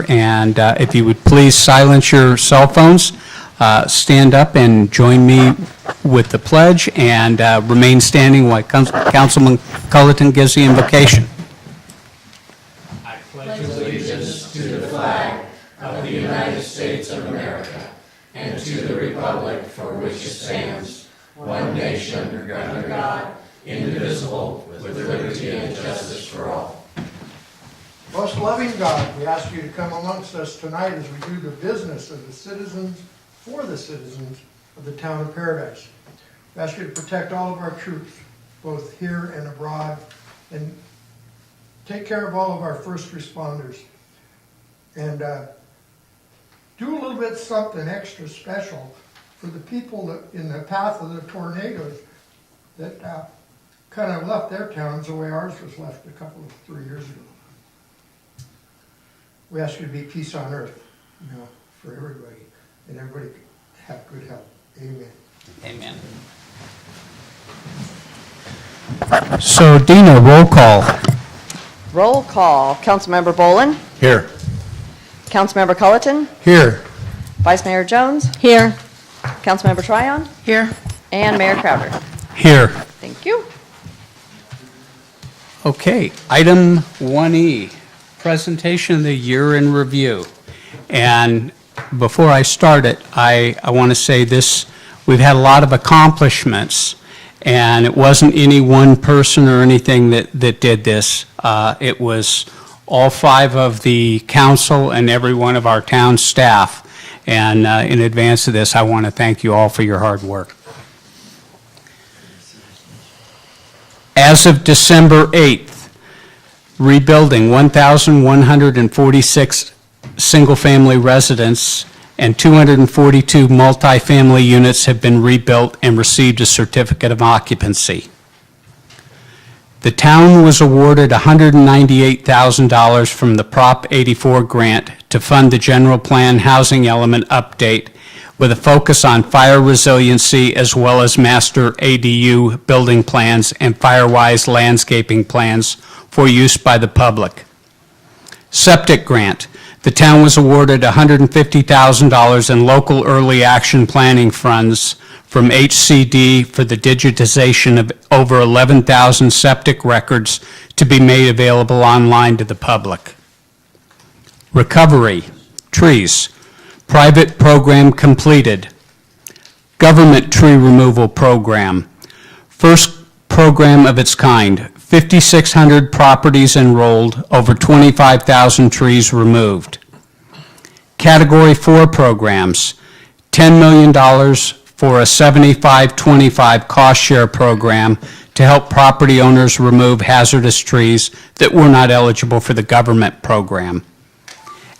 And if you would please silence your cell phones, stand up and join me with the pledge, and remain standing while Councilman Culleton gives the invocation. I pledge allegiance to the flag of the United States of America and to the republic for which it stands, one nation under God, indivisible, with liberty and justice for all. Most loving God, we ask you to come amongst us tonight as we do the business of the citizens, for the citizens of the town of Paradise. We ask you to protect all of our troops, both here and abroad, and take care of all of our first responders. And do a little bit something extra special for the people that in the path of the tornadoes that kind of left their towns the way ours was left 3 years ago. We ask you to be peace on earth, for everybody, and everybody have good health. Amen. Amen. So, Dina, roll call. Roll call. Councilmember Bolin? Here. Councilmember Culleton? Here. Vice Mayor Jones? Here. Councilmember Tryon? Here. And Mayor Crowder. Here. Thank you. Okay, item 1E, presentation of the year in review. And before I start it, I want to say this, we've had a lot of accomplishments, and it wasn't any one person or anything that did this. It was all 5 of the council and every one of our town staff. And in advance of this, I want to thank you all for your hard work. As of December 8th, rebuilding 1,146 single-family residents and 242 multifamily units have been rebuilt and received a certificate of occupancy. The town was awarded $198,000 from the Prop 84 grant to fund the general plan housing element update with a focus on fire resiliency as well as master ADU building plans and fire-wise landscaping plans for use by the public. Septic grant. The town was awarded $150,000 in local early action planning funds from HCD for the digitization of over 11,000 septic records to be made available online to the public. Recovery. Trees. Private program completed. Government tree removal program. First program of its kind. 5,600 properties enrolled, over 25,000 trees removed. Category 4 programs. $10 million for a 75-25 cost share program to help property owners remove hazardous trees that were not eligible for the government program.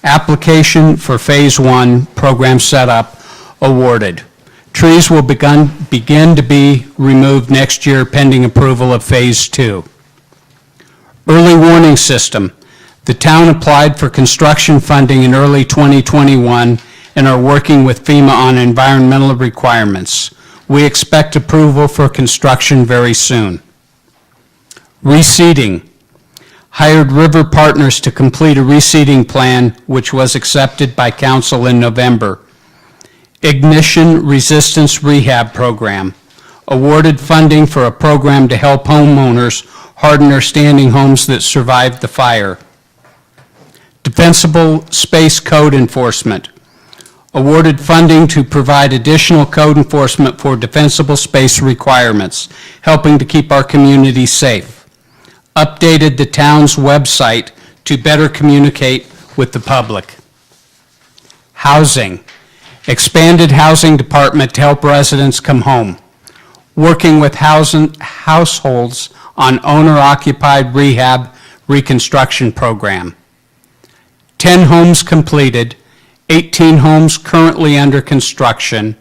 Application for Phase 1 program setup awarded. Trees will begin to be removed next year pending approval of Phase 2. Early warning system. The town applied for construction funding in early 2021 and are working with FEMA on environmental requirements. We expect approval for construction very soon. Reseeding. Hired River Partners to complete a reseeding plan, which was accepted by council in November. Ignition Resistance Rehab Program. Awarded funding for a program to help homeowners harden their standing homes that survived the fire. Defensible Space Code Enforcement. Awarded funding to provide additional code enforcement for defensible space requirements, helping to keep our community safe. Updated the town's website to better communicate with the public. Housing. Expanded housing department to help residents come home. Working with households on owner-occupied rehab reconstruction program. 10 homes completed, 18 homes currently under construction,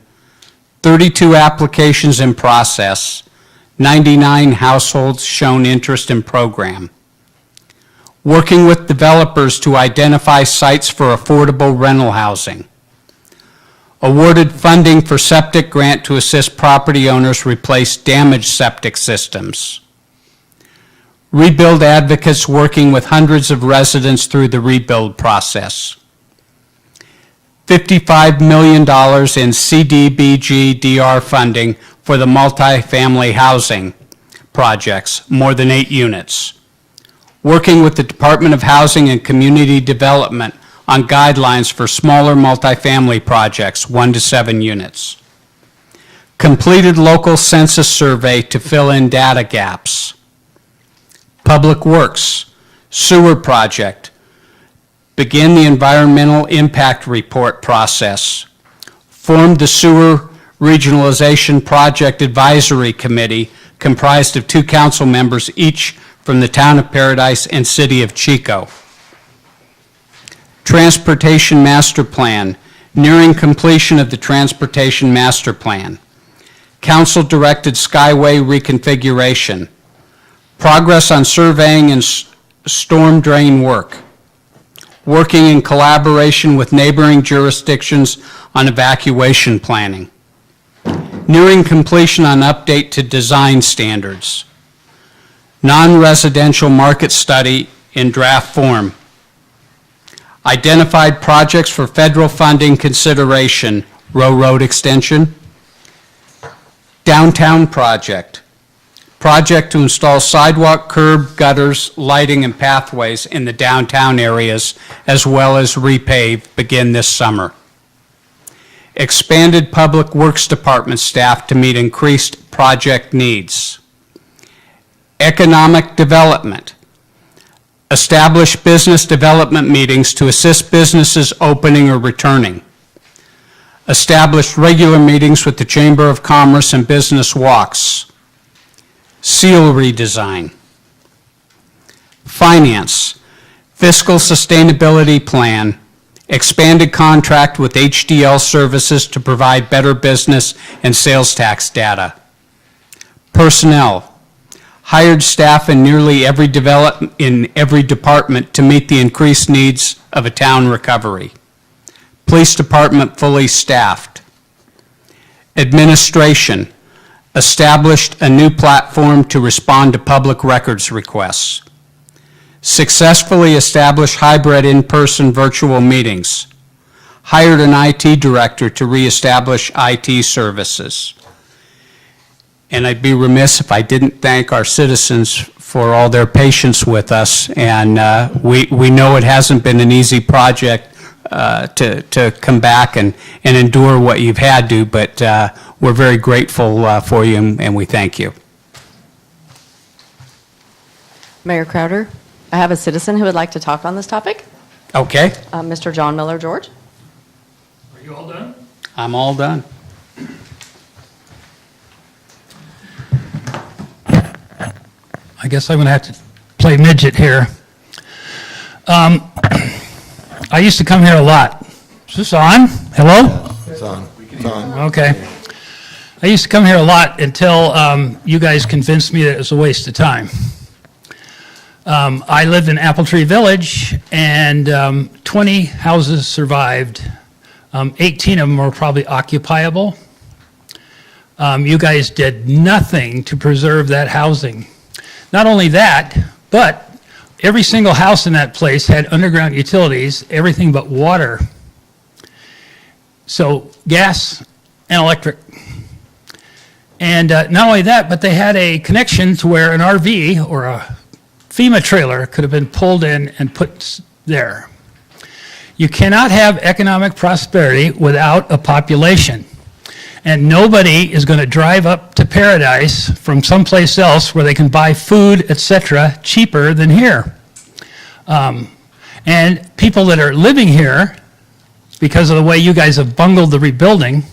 32 applications in process, 99 households shown interest in program. Working with developers to identify sites for affordable rental housing. Awarded funding for septic grant to assist property owners replace damaged septic systems. Rebuild advocates working with hundreds of residents through the rebuild process. $55 million in CDBG-DR funding for the multifamily housing projects, more than 8 units. Working with the Department of Housing and Community Development on guidelines for smaller multifamily projects, 1 to 7 units. Completed local census survey to fill in data gaps. Public Works, sewer project, begin the environmental impact report process. Formed the Sewer Regionalization Project Advisory Committee comprised of 2 council members, each from the Town of Paradise and City of Chico. Transportation Master Plan, nearing completion of the Transportation Master Plan. Council directed Skyway reconfiguration. Progress on surveying and storm drain work. Working in collaboration with neighboring jurisdictions on evacuation planning. Nearing completion on update to design standards. Non-residential market study in draft form. Identified projects for federal funding consideration, Row Road extension. Downtown project. Project to install sidewalk, curb, gutters, lighting, and pathways in the downtown areas, as well as repave, begin this summer. Expanded Public Works Department staff to meet increased project needs. Economic development. Establish business development meetings to assist businesses opening or returning. Establish regular meetings with the Chamber of Commerce and business walks. Seal redesign. Finance. Fiscal sustainability plan. Expanded contract with HDL Services to provide better business and sales tax data. Personnel. Hired staff in nearly every department to meet the increased needs of a town recovery. Police department fully staffed. Administration. Established a new platform to respond to public records requests. Successfully established hybrid in-person virtual meetings. Hired an IT director to reestablish IT services. And I'd be remiss if I didn't thank our citizens for all their patience with us. And we know it hasn't been an easy project to come back and endure what you've had to, but we're very grateful for you, and we thank you. Mayor Crowder, I have a citizen who would like to talk on this topic. Okay, Mr. John Miller George. Are you all done? I'm all done. I guess I'm going to have to play midget here. I used to come here a lot. Is this on? Hello? It's on. It's on. Okay. I used to come here a lot until you guys convinced me that it was a waste of time. I lived in Apple Tree Village, and 20 houses survived. 18 of them were probably occupiable. You guys did nothing to preserve that housing. Not only that, but every single house in that place had underground utilities, everything but water. So gas and electric. And not only that, but they had a connection to where an RV or a FEMA trailer could have been pulled in and put there. You cannot have economic prosperity without a population. And nobody is going to drive up to Paradise from someplace else where they can buy food, etc., cheaper than here. And people that are living here, because of the way you guys have bungled the rebuilding,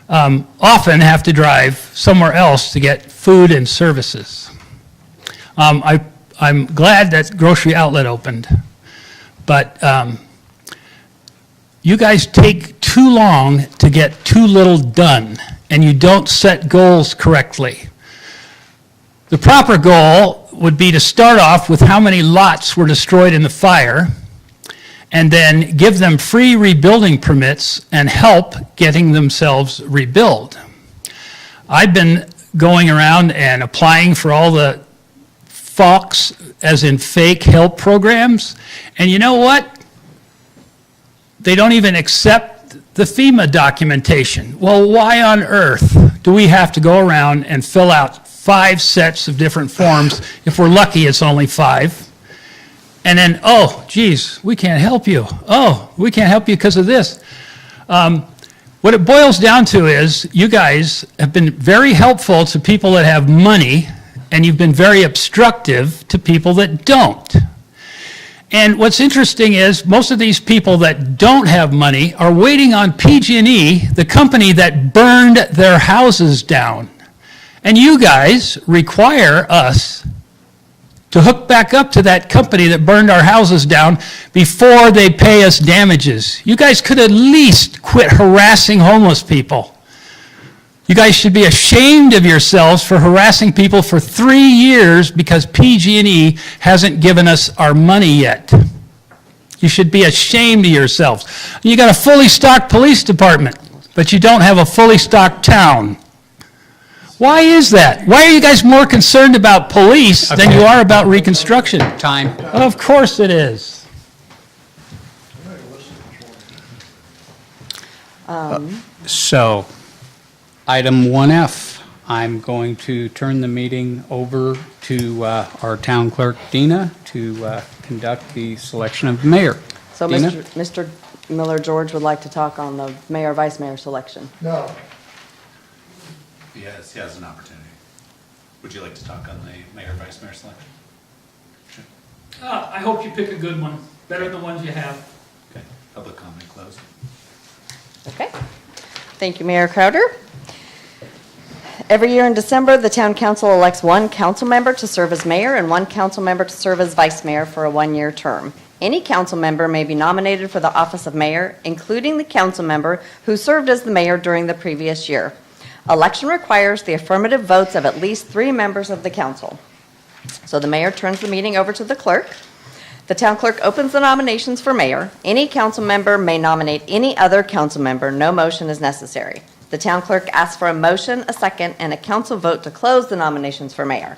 often have to drive somewhere else to get food and services. I'm glad that Grocery Outlet opened, but you guys take too long to get too little done, and you don't set goals correctly. The proper goal would be to start off with how many lots were destroyed in the fire, and then give them free rebuilding permits and help getting themselves rebuilt. I've been going around and applying for all the FOX, as in fake help programs, and you know what? They don't even accept the FEMA documentation. Well, why on earth do we have to go around and fill out 5 sets of different forms? If we're lucky, it's only 5. And then, oh, geez, we can't help you. Oh, we can't help you because of this. What it boils down to is you guys have been very helpful to people that have money, and you've been very obstructive to people that don't. And what's interesting is most of these people that don't have money are waiting on PG&E, the company that burned their houses down. And you guys require us to hook back up to that company that burned our houses down before they pay us damages. You guys could at least quit harassing homeless people. You guys should be ashamed of yourselves for harassing people for 3 years because PG&E hasn't given us our money yet. You should be ashamed of yourselves. You got a fully stocked police department, but you don't have a fully stocked town. Why is that? Why are you guys more concerned about police than you are about reconstruction? Time. Of course it is. So, item 1F, I'm going to turn the meeting over to our town clerk, Dina, to conduct the selection of mayor. So Dina? Mr. Miller George would like to talk on the mayor, vice mayor selection. No. Yes, he has an opportunity. Would you like to talk on the mayor, vice mayor selection? Sure. I hope you pick a good one, better than the ones you have. Okay, public comment closed. Okay. Thank you, Mayor Crowder. Every year in December, the town council elects 1 council member to serve as mayor and 1 council member to serve as vice mayor for a 1-year term. Any council member may be nominated for the office of mayor, including the council member who served as the mayor during the previous year. Election requires the affirmative votes of at least 3 members of the council. So the mayor turns the meeting over to the clerk. The town clerk opens the nominations for mayor. Any council member may nominate any other council member. No motion is necessary. The town clerk asks for a motion, a second, and a council vote to close the nominations for mayor.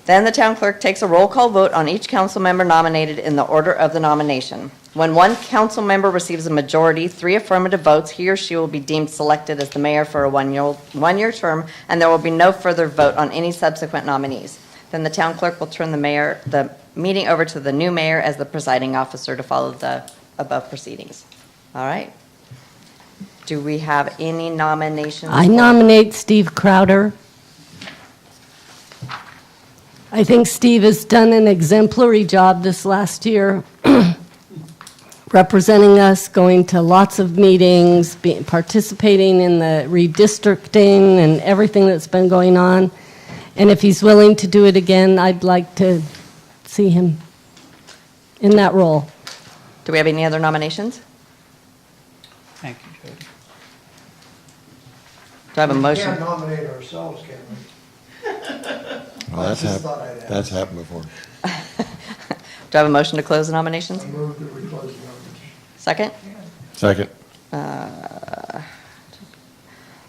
Then the town clerk takes a roll call vote on each council member nominated in the order of the nomination. When 1 council member receives a majority, 3 affirmative votes, he or she will be deemed selected as the mayor for a 1-year term, and there will be no further vote on any subsequent nominees. Then the town clerk will turn the meeting over to the new mayor as the presiding officer to follow the above proceedings. All right. Do we have any nominations? I nominate Steve Crowder. I think Steve has done an exemplary job this last year, representing us, going to lots of meetings, participating in the redistricting and everything that's been going on. And if he's willing to do it again, I'd like to see him in that role. Do we have any other nominations? Thank you, Jody. Do I have a We motion? can't nominate ourselves, can we? Well, I just thought I'd ask. that's happened before. Do I have a motion to close the nominations? I move that we close the nomination. Second? Second.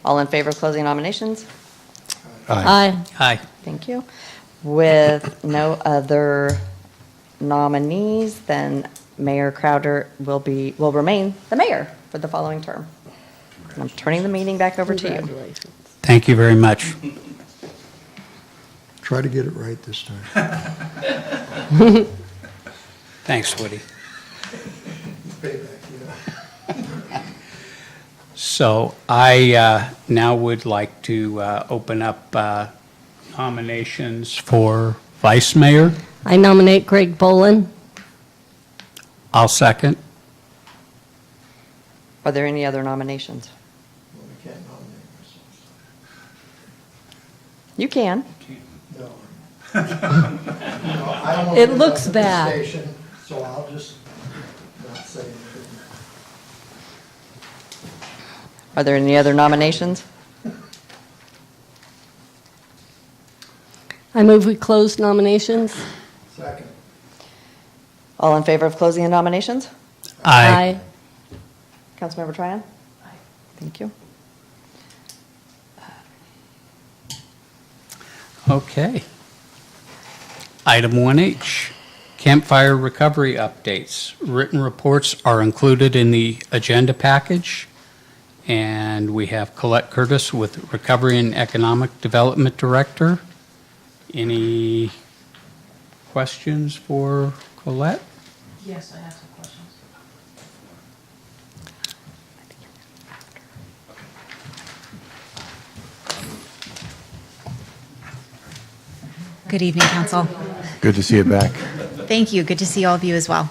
All in favor of closing nominations? Aye. Aye. Thank you. With no other nominees, then Mayor Crowder will remain the mayor for the following term. And I'm turning the meeting back over to you. Congratulations. Thank you very much. Try to get it right this time. Thanks, Woody. Payback, you know. So I now would like to open up nominations for vice mayor. I nominate Greg Bolin. I'll second. Are there any other nominations? Well, we can't nominate ourselves. You can. No. No, I don't want It to be looks at the bad. station, so I'll just not say anything. Are there any other nominations? I move we close nominations. Second. All in favor of closing the nominations? Aye. Councilmember Tryon? Aye. Thank you. Okay. Item 1H, Campfire recovery updates. Written reports are included in the agenda package. And we have Colette Curtis with Recovery and Economic Development Director. Any questions for Colette? Yes, I have some questions. Good evening, Council. Good to see you back. Thank you. Good to see all of you as well.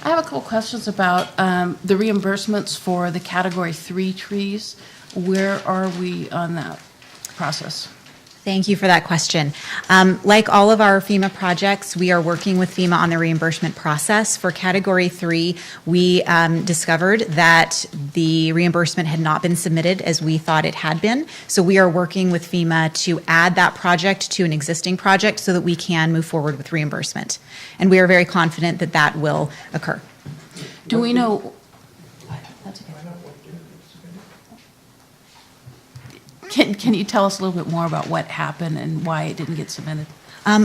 I have a couple questions about the reimbursements for the Category 3 trees. Where are we on that process? Thank you for that question. Like all of our FEMA projects, we are working with FEMA on the reimbursement process. For Category 3, we discovered that the reimbursement had not been submitted as we thought it had been. So we are working with FEMA to add that project to an existing project so that we can move forward with reimbursement. And we are very confident that that will occur. Do we know? Can you tell us a little bit more about what happened and why it didn't get submitted?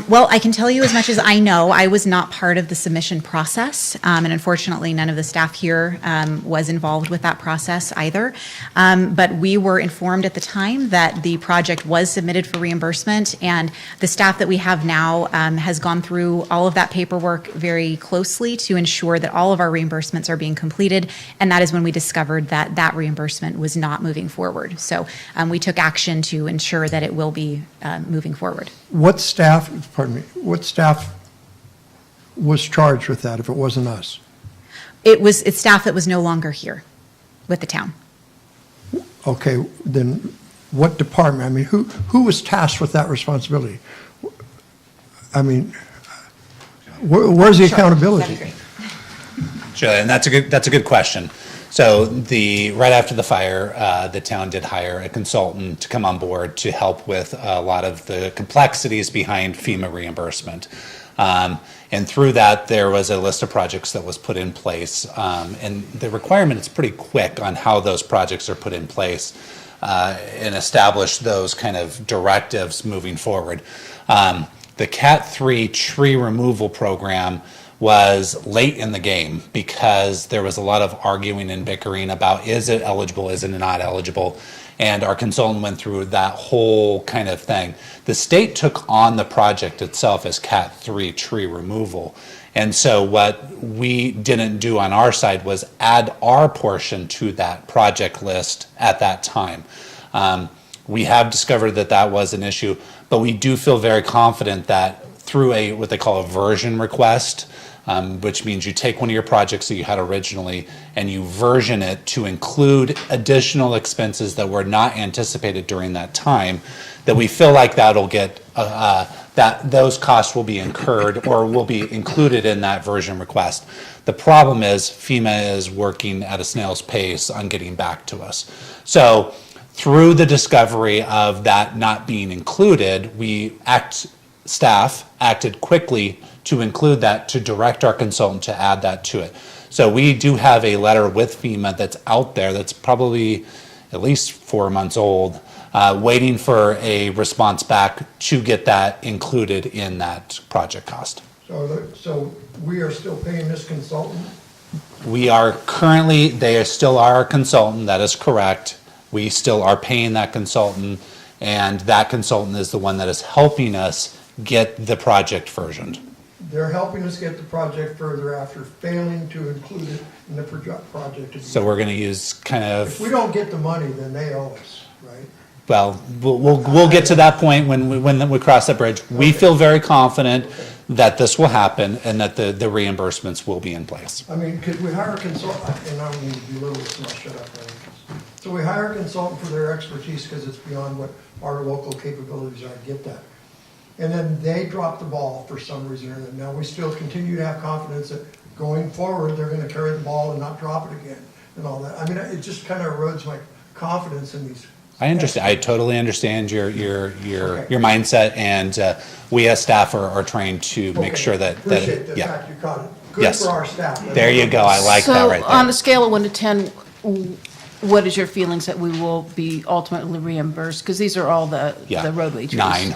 Well, I can tell you as much as I know. I was not part of the submission process, and unfortunately, none of the staff here was involved with that process either. But we were informed at the time that the project was submitted for reimbursement, and the staff that we have now has gone through all of that paperwork very closely to ensure that all of our reimbursements are being completed, and that is when we discovered that that reimbursement was not moving forward. So we took action to ensure that it will be moving forward. What staff was charged with that if it wasn't us? It's staff that was no longer here with the town. Okay, then what department? I mean, who was tasked with that responsibility? I mean, where's the accountability? That'd be great. Sure, and that's a good question. So right after the fire, the town did hire a consultant to come on board to help with a lot of the complexities behind FEMA reimbursement. And through that, there was a list of projects that was put in place. And the requirement is pretty quick on how those projects are put in place and establish those kind of directives moving forward. The Cat 3 tree removal program was late in the game because there was a lot of arguing and bickering about is it eligible, is it not eligible, and our consultant went through that whole kind of thing. The state took on the project itself as Cat 3 tree removal, and so what we didn't do on our side was add our portion to that project list at that time. We have discovered that that was an issue, but we do feel very confident that through what they call a version request, which means you take one of your projects that you had originally and you version it to include additional expenses that were not anticipated during that time, that we feel like that'll get, that those costs will be incurred or will be included in that version request. The problem is FEMA is working at a snail's pace on getting back to us. So through the discovery of that not being included, staff acted quickly to include that, to direct our consultant to add that to it. So we do have a letter with FEMA that's out there that's probably at least 4 months old, waiting for a response back to get that included in that project cost. So we are still paying this consultant? We are currently, they still are our consultant, that is correct. We still are paying that consultant, and that consultant is the one that is helping us get the project versioned. They're helping us get the project further after failing to include it in the project. So we're going to use kind If of, we don't get the money, then they owe us, right? well, we'll get to that point when we cross that bridge. We feel very confident that this will happen and that the reimbursements will be in place. I mean, could we hire a consultant, and I don't mean to belittle this, and I'll shut up. So we hire a consultant for their expertise because it's beyond what our local capabilities are, I get that. And then they drop the ball for some reason, and now we still continue to have confidence that going forward, they're gonna carry the ball and not drop it again and all that. I mean, it just kind of erodes my confidence in these. I understand. I totally understand your mindset, and we as staff are trying to make sure that Appreciate the yeah. fact you caught it. Good Yes. for our staff. There you go. I like that right So on there. a scale of 1 to 10, what is your feelings that we will be ultimately reimbursed? Because these are all the roadway trees. 9.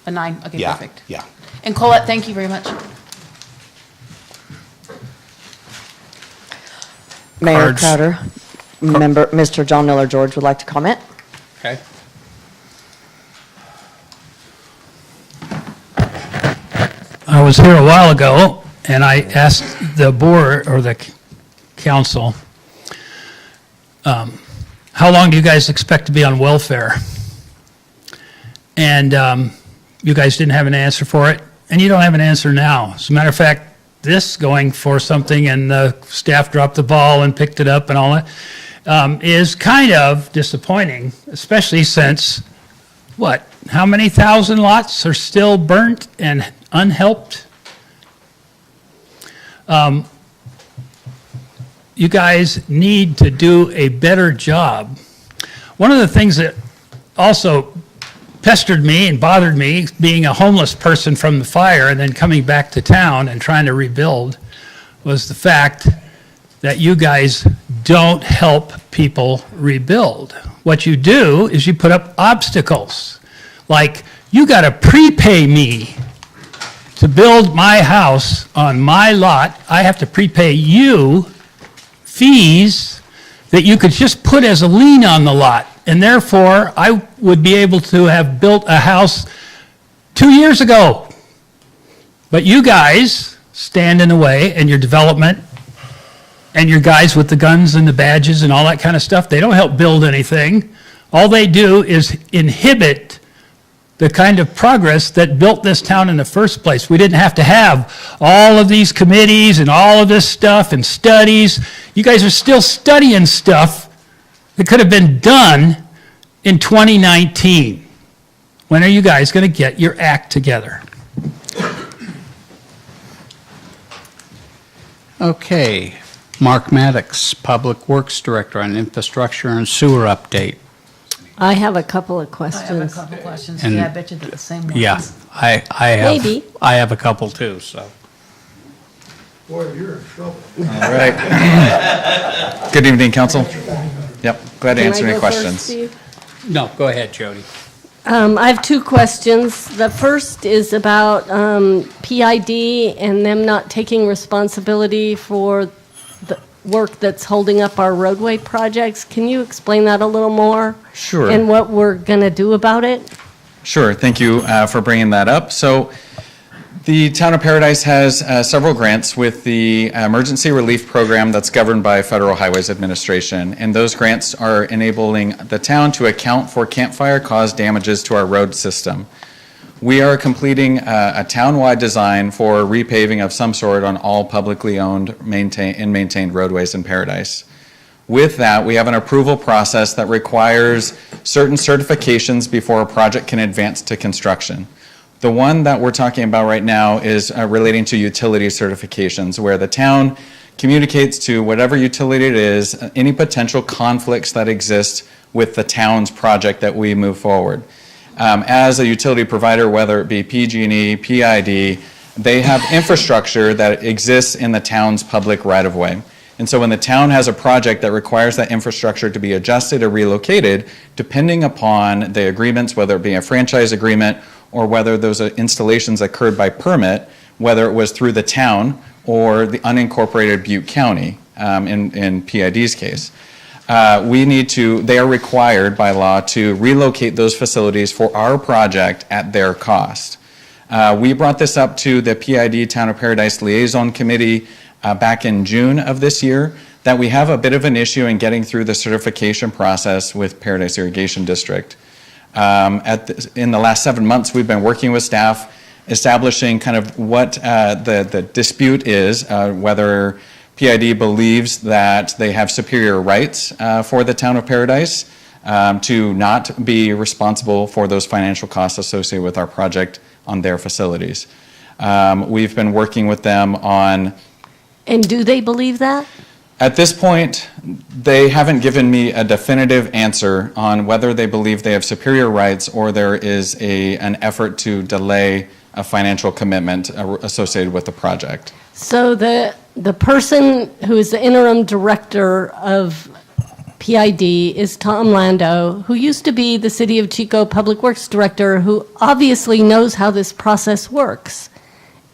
A 9? Okay, Yeah. perfect. Yeah. And Colette, thank you very much. Mayor cards. Crowder, Mr. John Miller George would like to comment. Okay. I was here a while ago, and I asked the board, or the council, how long do you guys expect to be on welfare? And you guys didn't have an answer for it, and you don't have an answer now. As a matter of fact, this going for something, and the staff dropped the ball and picked it up and all that, is kind of disappointing, especially since, what, how many thousand lots are still burnt and unhelped? You guys need to do a better job. One of the things that also pestered me and bothered me, being a homeless person from the fire and then coming back to town and trying to rebuild, was the fact that you guys don't help people rebuild. What you do is you put up obstacles. Like, you got to prepay me to build my house on my lot. I have to prepay you fees that you could just put as a lien on the lot. And therefore, I would be able to have built a house 2 years ago. But you guys stand in the way, and your development, and your guys with the guns and the badges and all that kind of stuff, they don't help build anything. All they do is inhibit the kind of progress that built this town in the first place. We didn't have to have all of these committees and all of this stuff and studies. You guys are still studying stuff that could have been done in 2019. When are you guys going to get your act together? Okay. Mark Maddox, Public Works Director on Infrastructure and Sewer Update. I have a couple of I have a questions. couple questions. And- Yeah, I bet you they're the same ones. Yeah, I have. Maybe. I have a couple too, so. Boy, you're in trouble. All right. Good evening, council. Yep, glad to Can answer I any go first, questions. Steve? No, go ahead, Jody. I have two questions. The first is about PID and them not taking responsibility for the work that's holding up our roadway projects. Can you explain that a little more? Sure. And what we're going to do about it? Sure, thank you for bringing that up. So the Town of Paradise has several grants with the Emergency Relief Program that's governed by Federal Highways Administration. And those grants are enabling the town to account for campfire-caused damages to our road system. We are completing a town-wide design for repaving of some sort on all publicly owned and maintained roadways in Paradise. With that, we have an approval process that requires certain certifications before a project can advance to construction. The one that we're talking about right now is relating to utility certifications, where the town communicates to whatever utility it is, any potential conflicts that exist with the town's project that we move forward. As a utility provider, whether it be PG&E, PID, they have infrastructure that exists in the town's public right-of-way. And so when the town has a project that requires that infrastructure to be adjusted or relocated, depending upon the agreements, whether it be a franchise agreement or whether those installations occurred by permit, whether it was through the town or the unincorporated Butte County, in PID's case, they are required by law to relocate those facilities for our project at their cost. We brought this up to the PID Town of Paradise Liaison Committee back in June of this year, that we have a bit of an issue in getting through the certification process with Paradise Irrigation District. In the last 7 months, we've been working with staff, establishing kind of what the dispute is, whether PID believes that they have superior rights for the Town of Paradise to not be responsible for those financial costs associated with our project on their facilities. We've been working with them on. And do they believe that? At this point, they haven't given me a definitive answer on whether they believe they have superior rights or there is an effort to delay a financial commitment associated with the project. So the person who is the interim director of PID is Tom Lando, who used to be the City of Chico Public Works Director, who obviously knows how this process works.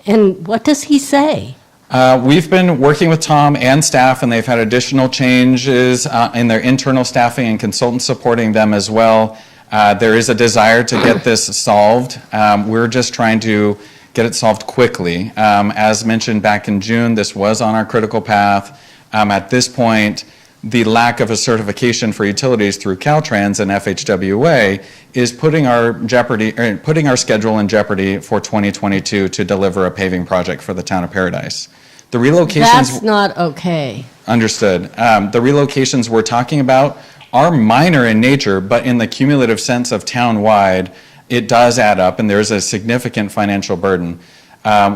And what does he say? We've been working with Tom and staff, and they've had additional changes in their internal staffing and consultants supporting them as well. There is a desire to get this solved. We're just trying to get it solved quickly. As mentioned back in June, this was on our critical path. At this point, the lack of a certification for utilities through Caltrans and FHWA is putting our schedule in jeopardy for 2022 to deliver a paving project for the town of Paradise. The relocations. That's not okay. Understood. The relocations we're talking about are minor in nature, but in the cumulative sense of town-wide, it does add up, and there's a significant financial burden.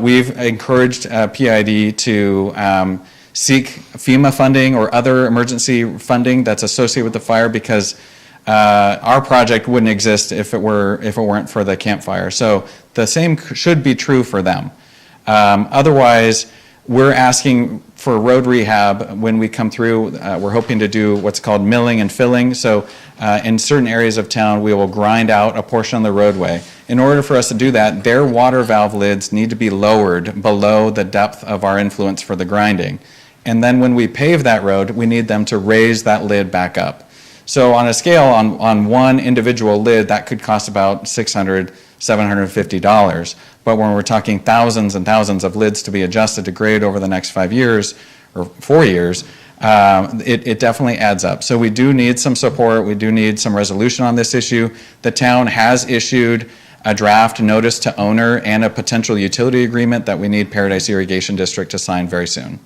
We've encouraged PID to seek FEMA funding or other emergency funding that's associated with the fire, because our project wouldn't exist if it weren't for the campfire. So the same should be true for them. Otherwise, we're asking for road rehab when we come through. We're hoping to do what's called milling and filling. So in certain areas of town, we will grind out a portion of the roadway. In order for us to do that, their water valve lids need to be lowered below the depth of our influence for the grinding. And then when we pave that road, we need them to raise that lid back up. So on a scale, on one individual lid, that could cost about $600, $750. But when we're talking thousands and thousands of lids to be adjusted to grade over the next 5 years or 4 years, it definitely adds up. So we do need some support. We do need some resolution on this issue. The town has issued a draft notice to owner and a potential utility agreement that we need Paradise Irrigation District to sign very soon.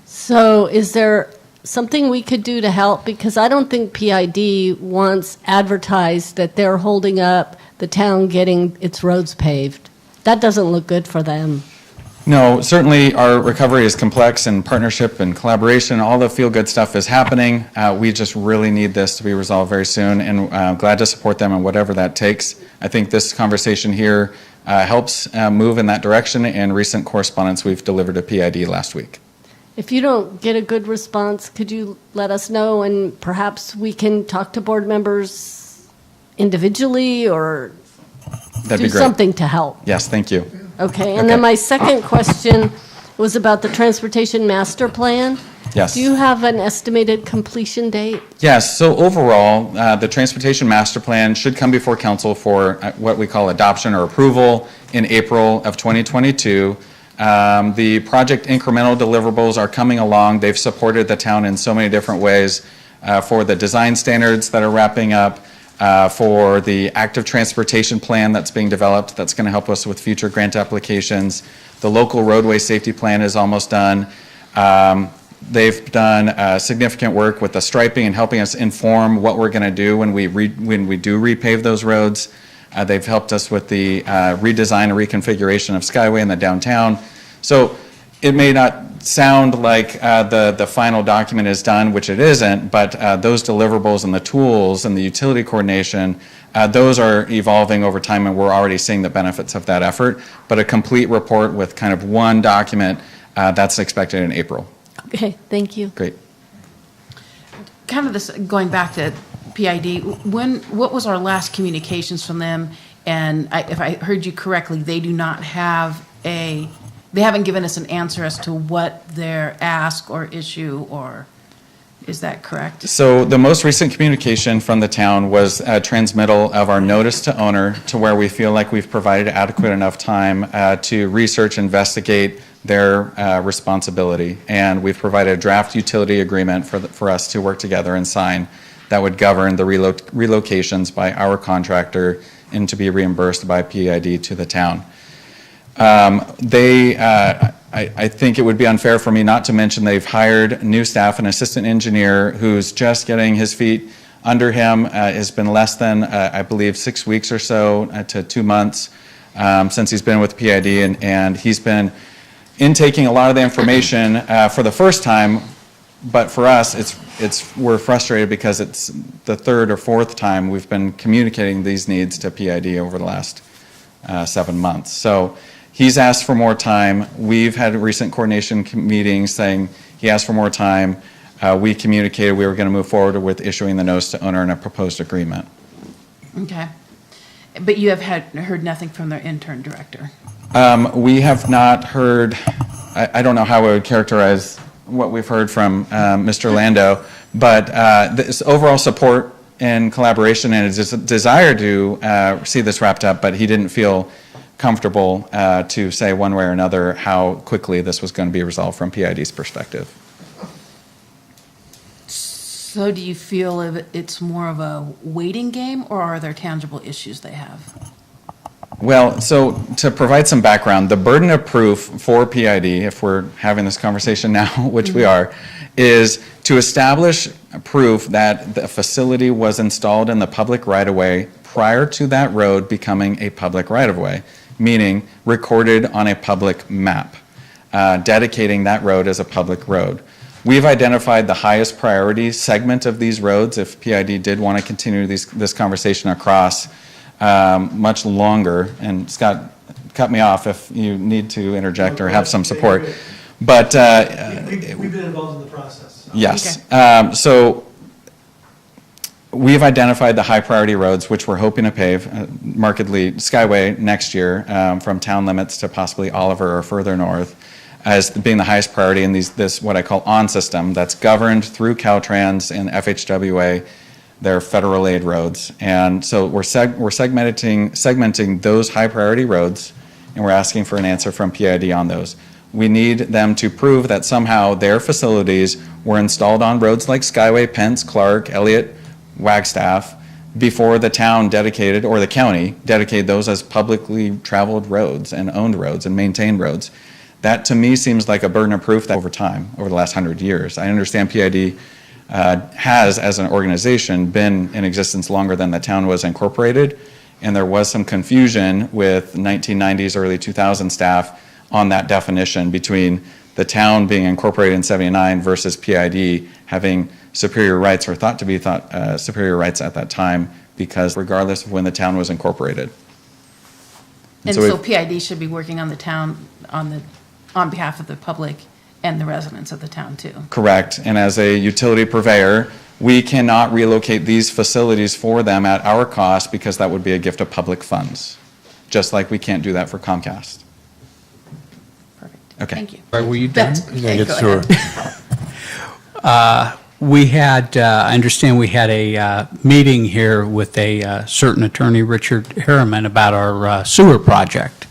So is there something we could do to help? Because I don't think PID wants advertised that they're holding up the town getting its roads paved. That doesn't look good for them. No, certainly our recovery is complex, and partnership and collaboration, all the feel-good stuff is happening. We just really need this to be resolved very soon, and I'm glad to support them in whatever that takes. I think this conversation here helps move in that direction, and recent correspondence we've delivered to PID last week. If you don't get a good response, could you let us know, and perhaps we can talk to board members individually or That'd do be great. something to help? Yes, thank you. Okay, and then my second question was about the transportation master plan. Yes. Do you have an estimated completion date? Yes, so overall, the Transportation Master Plan should come before council for what we call adoption or approval in April of 2022. The project incremental deliverables are coming along. They've supported the town in so many different ways for the design standards that are wrapping up, for the active transportation plan that's being developed that's going to help us with future grant applications. The local roadway safety plan is almost done. They've done significant work with the striping and helping us inform what we're going to do when we do repave those roads. They've helped us with the redesign and reconfiguration of Skyway in the downtown. So it may not sound like the final document is done, which it isn't, but those deliverables and the tools and the utility coordination, those are evolving over time, and we're already seeing the benefits of that effort. But a complete report with kind of one document, that's expected in April. Okay, thank you. Great. Kind of this, going back to PID, what was our last communications from them? And if I heard you correctly, they do not have they haven't given us an answer as to what their ask or issue, or is that correct? So the most recent communication from the town was a transmittal of our notice to owner, to where we feel like we've provided adequate enough time to research, investigate their responsibility. And we've provided a draft utility agreement for us to work together and sign that would govern the relocations by our contractor and to be reimbursed by PID to the town. I think it would be unfair for me not to mention they've hired new staff, an assistant engineer who's just getting his feet under him. It's been less than, I believe, 6 weeks or so to 2 months since he's been with PID, and he's been intaking a lot of the information for the first time. But for us, we're frustrated because it's the third or fourth time we've been communicating these needs to PID over the last 7 months. So he's asked for more time. We've had recent coordination meetings saying he asked for more time. We communicated we were going to move forward with issuing the notice to owner and a proposed agreement. Okay. But you have heard nothing from their intern director? We have not heard I don't know how I would characterize what we've heard from Mr. Lando, but this overall support and collaboration and his desire to see this wrapped up, but he didn't feel comfortable to say one way or another how quickly this was going to be resolved from PID's perspective. So do you feel it's more of a waiting game, or are there tangible issues they have? Well, so to provide some background, the burden of proof for PID, if we're having this conversation now, which we are, is to establish proof that the facility was installed in the public right-of-way prior to that road becoming a public right-of-way, meaning recorded on a public map, dedicating that road as a public road. We've identified the highest priority segment of these roads, if PID did want to continue this conversation across much longer, and Scott, cut me off if you need to interject or have some support. But we've been involved in the process. yes, so we've identified the high priority roads, which we're hoping to pave markedly Skyway next year, from town limits to possibly Oliver or further north, as being the highest priority in this what I call on system that's governed through Caltrans and FHWA. They're federal aid roads, and so we're segmenting those high priority roads, and we're asking for an answer from PID on those. We need them to prove that somehow their facilities were installed on roads like Skyway, Pence, Clark, Elliott, Wagstaff, before the town dedicated, or the county dedicated those as publicly traveled roads and owned roads and maintained roads. That to me seems like a burden of proof that over time, over the last 100 years. I understand PID has, as an organization, been in existence longer than the town was incorporated, and there was some confusion with 1990s, early 2000 staff on that definition between the town being incorporated in 79 versus PID having superior rights, or thought to be superior rights at that time, because regardless of when the town was incorporated. And so PID should be working on the town, on behalf of the public and the residents of the town too. Correct. And as a utility purveyor, we cannot relocate these facilities for them at our cost, because that would be a gift of public funds, just like we can't do that for Comcast. Perfect. Okay. Thank you. Were you done? Okay, Get go sewer. ahead. We had, I understand we had a meeting here with a certain attorney, Richard Harriman, about our sewer project.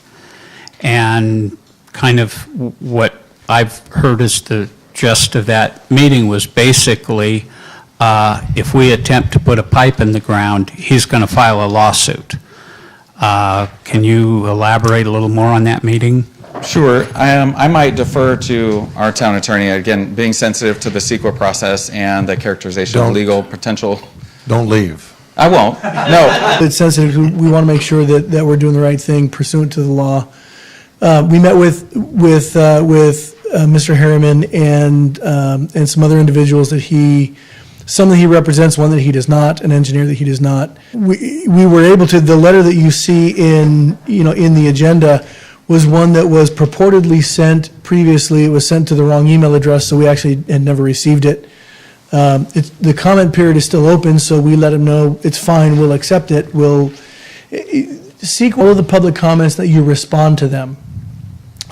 And kind of what I've heard as the gist of that meeting was basically, if we attempt to put a pipe in the ground, he's going to file a lawsuit. Can you elaborate a little more on that meeting? Sure. I might defer to our town attorney, again, being sensitive to the CEQA process and the characterization of Don't. legal potential. Don't leave. I won't. No. It's sensitive. We want to make sure that we're doing the right thing pursuant to the law. We met with Mr. Harriman and some other individuals some that he represents, one that he does not, an engineer that he does not. We were able to, the letter that you see in the agenda was one that was purportedly sent previously. It was sent to the wrong email address, so we actually had never received it. The comment period is still open, so we let him know it's fine, we'll accept it. We'll seek all of the public comments that you respond to them.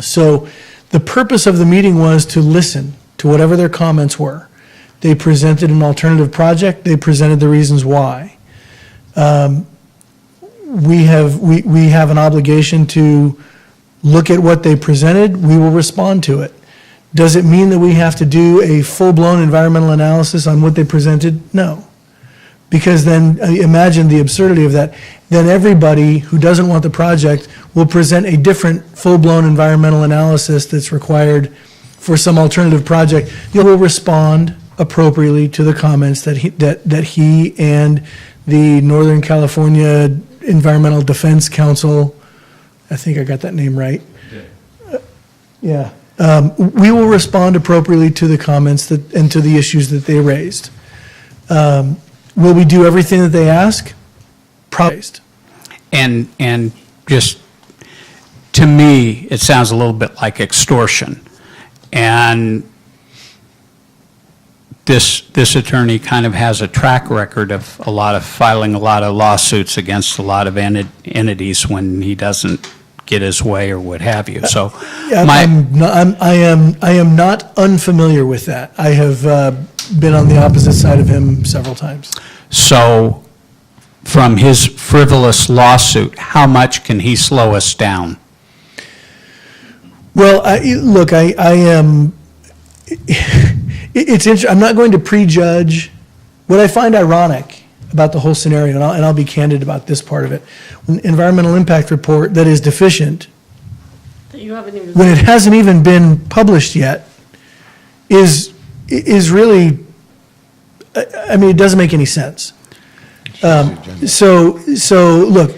So the purpose of the meeting was to listen to whatever their comments were. They presented an alternative project. They presented the reasons why. We have an obligation to look at what they presented. We will respond to it. Does it mean that we have to do a full-blown environmental analysis on what they presented? No. Because then, imagine the absurdity of that. Then everybody who doesn't want the project will present a different full-blown environmental analysis that's required for some alternative project. You will respond appropriately to the comments that he and the Northern California Environmental Defense Council, I think I got that name right. Yeah. We will respond appropriately to the comments and to the issues that they raised. Will we do everything that they ask? Probably. And just, to me, it sounds a little bit like extortion. And this attorney kind of has a track record of filing a lot of lawsuits against a lot of entities when he doesn't get his way or what have you. So Yeah, I am not unfamiliar with that. I have been on the opposite side of him several times. So from his frivolous lawsuit, how much can he slow us down? Well, look, I am, it's interesting, I'm not going to prejudge. What I find ironic about the whole scenario, and I'll be candid about this part of it, an environmental impact report that is deficient, You haven't even. when it hasn't even been published yet, is really, I mean, it doesn't make any sense. So look,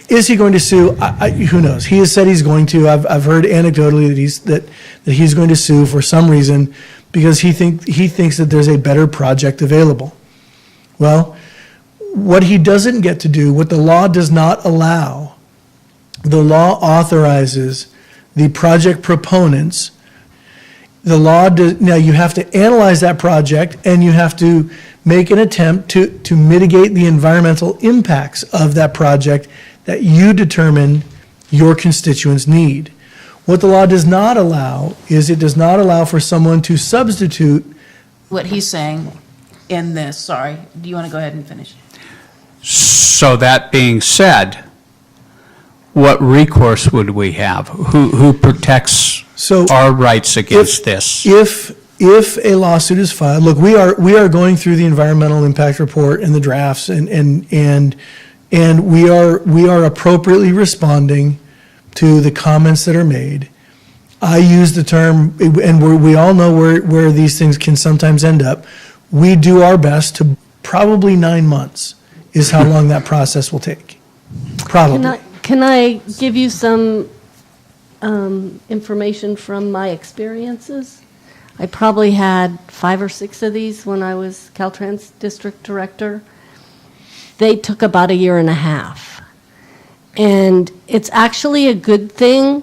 is he going to sue? Who knows? He has said he's going to. I've heard anecdotally that he's going to sue for some reason because he thinks that there's a better project available. Well, what he doesn't get to do, what the law does not allow, the law authorizes the project proponents. The law does, now you have to analyze that project and you have to make an attempt to mitigate the environmental impacts of that project that you determine your constituents need. What the law does not allow is it does not allow for someone to substitute. What he's saying in this, sorry, do you want to go ahead and finish? So that being said, what recourse would we have? Who protects So our rights against this? If a lawsuit is filed, look, we are going through the environmental impact report and the drafts and we are appropriately responding to the comments that are made. I use the term, and we all know where these things can sometimes end up. We do our best to, probably 9 months is how long that process will take. Probably. Can I give you some information from my experiences? I probably had 5 or 6 of these when I was Caltrans district director. They took about a year and a half. And it's actually a good thing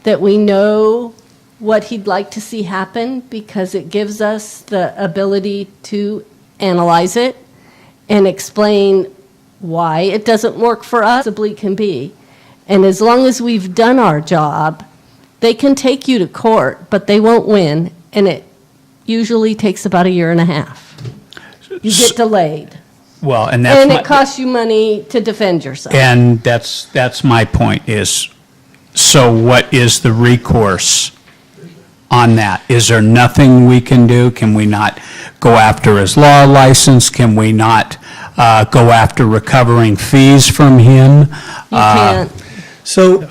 that we know what he'd like to see happen because it gives us the ability to analyze it and explain why it doesn't work for us, possibly can be. And as long as we've done our job, they can take you to court, but they won't win, and it usually takes about a year and a half. You get delayed. Well, And it costs you money to defend yourself. And that's my point is, so what is the recourse on that? Is there nothing we can do? Can we not go after his law license? Can we not go after recovering fees from him? You can't. So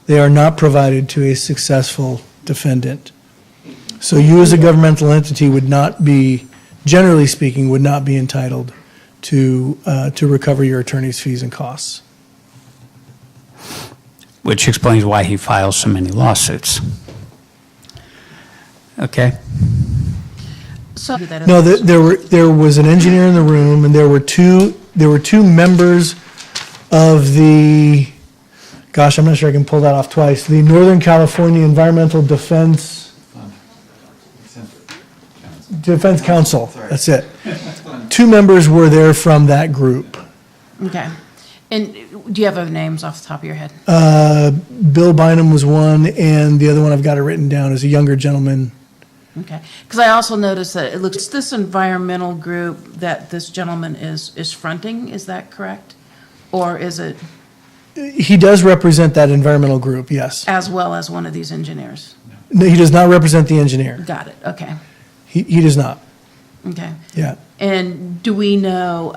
they are not provided to a successful defendant. So you as a governmental entity would not be, generally speaking, would not be entitled to recover your attorney's fees and costs. Which explains why he files so many lawsuits. Okay? So No, there was an engineer in the room, and there were two members of the, gosh, I'm not sure I can pull that off twice, the Northern California Environmental Defense Council, that's it. 2 members were there from that group. Okay. And do you have other names off the top of your head? Bill Bynum was one, and the other one I've got it written down is a younger gentleman. Okay. Because I also noticed that it looks, this environmental group that this gentleman is fronting, is that correct? Or is it He does represent that environmental group, yes. as well as one of these engineers? No, he does not represent the engineer. Got it, okay, He does not, okay. yeah. And do we know,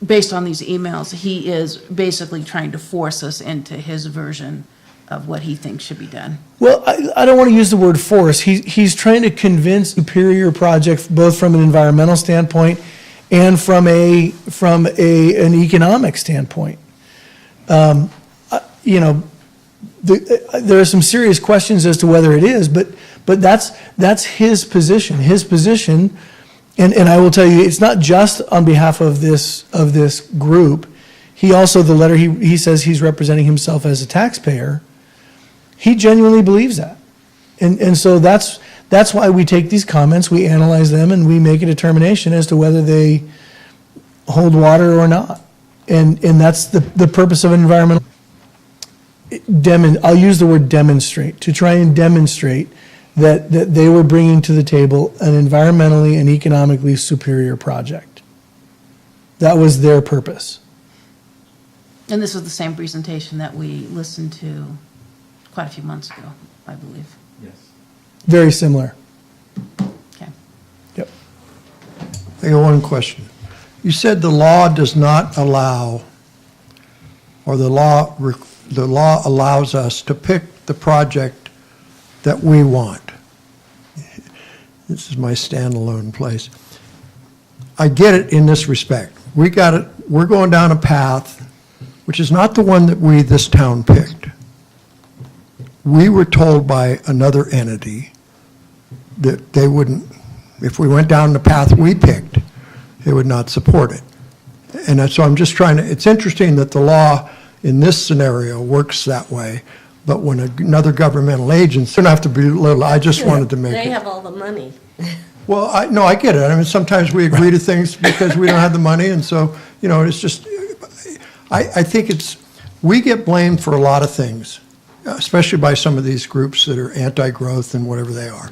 based on these emails, he is basically trying to force us into his version of what he thinks should be done? Well, I don't want to use the word force. He's trying to convince superior project, both from an environmental standpoint and from an economic standpoint. You know, there are some serious questions as to whether it is, but that's his position. His position, and I will tell you, it's not just on behalf of this group. He also, the letter, he says he's representing himself as a taxpayer. He genuinely believes that. And so that's why we take these comments, we analyze them, and we make a determination as to whether they hold water or not. And that's the purpose of an environmental, I'll use the word demonstrate, to try and demonstrate that they were bringing to the table an environmentally and economically superior project. That was their purpose. And this was the same presentation that we listened to quite a few months ago, I believe. Very similar. Okay. Yep. I got one question. You said the law does not allow, or the law allows us to pick the project that we want. This is my standalone place. I get it in this respect. We got it, we're going down a path which is not the one that we, this town, picked. We were told by another entity that they wouldn't, if we went down the path we picked, they would not support it. And so I'm just trying to, it's interesting that the law in this scenario works that way, but when another governmental agency, don't have to be little, I just wanted to make it. They have all the money. Well, I get it. I mean, sometimes we agree to things because we don't have the money, and so, it's just, I think we get blamed for a lot of things, especially by some of these groups that are anti-growth and whatever they are.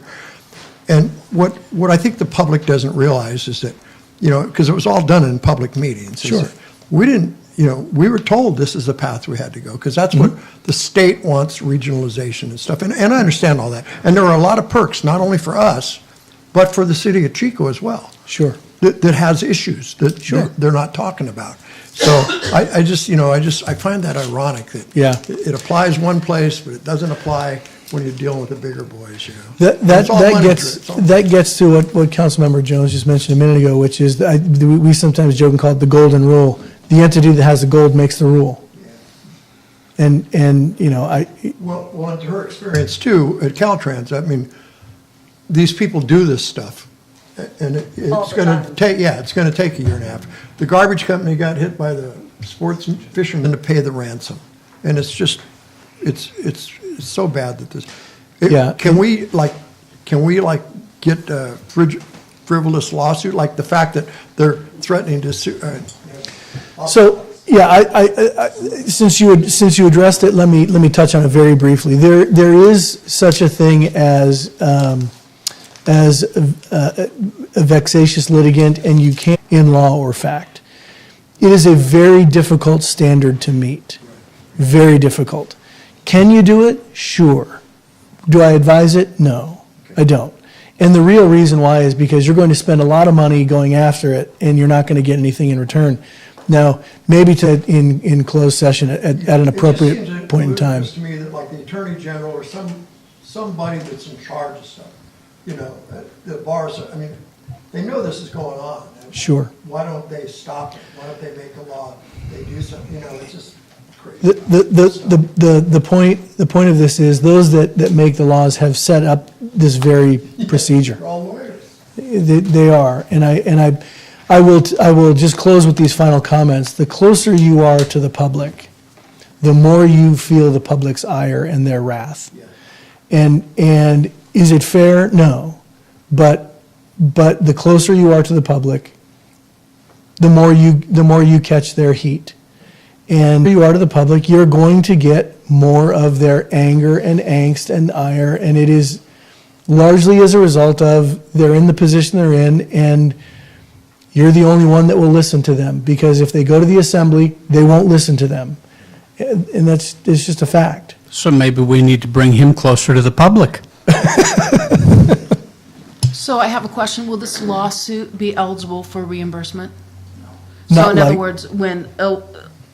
And what I think the public doesn't realize is that, because it was all done in public meetings. is Sure. that We didn't, we were told this is the path we had to go, because that's what the state wants, regionalization and stuff. And I understand all that. And there are a lot of perks, not only for us, but for the city of Chico as well. Sure. That has issues that they're not talking about. So I find that ironic that Yeah. it applies one place, but it doesn't apply when you're dealing with the bigger boys, That gets to what Councilmember Jones just mentioned a minute ago, which is, we sometimes joke and call it the golden rule. The entity that has the gold makes the rule. And Well, and to her experience too, at Caltrans, I mean, these people do this stuff. And All it's the going to time. take, it's going to take a year and a half. The garbage company got hit by the sports fishermen to pay the ransom. And it's just, it's so bad that this, Yeah. Can we get a frivolous lawsuit, like the fact that they're threatening to sue? So, yeah, since you addressed it, let me touch on it very briefly. There is such a thing as a vexatious litigant, and you can't in law or fact. It is a very difficult standard to meet. Very difficult. Can you do it? Sure. Do I advise it? No, I don't. And the real reason why is because you're going to spend a lot of money going after it, and you're not going to get anything in return. Now, maybe in closed session at an appropriate point in time. It just seems to me that like the Attorney General or somebody that's in charge of stuff, the bars, I mean, they know this is going on. Sure. Why don't they stop it? Why don't they make a law? They do something, it's just crazy. The point of this is those that make the laws have set up this very procedure. They're all lawyers. They are, and I will just close with these final comments. The closer you are to the public, the more you feel the public's ire and their wrath. And is it fair? No, but the closer you are to the public, the more you catch their heat. And you are to the public, you're going to get more of their anger and angst and ire, and it is largely as a result of they're in the position they're in, and you're the only one that will listen to them, because if they go to the assembly, they won't listen to them. And it's just a fact. So maybe we need to bring him closer to the public. So I have a question. Will this lawsuit be eligible for reimbursement? Not So in other like- words, when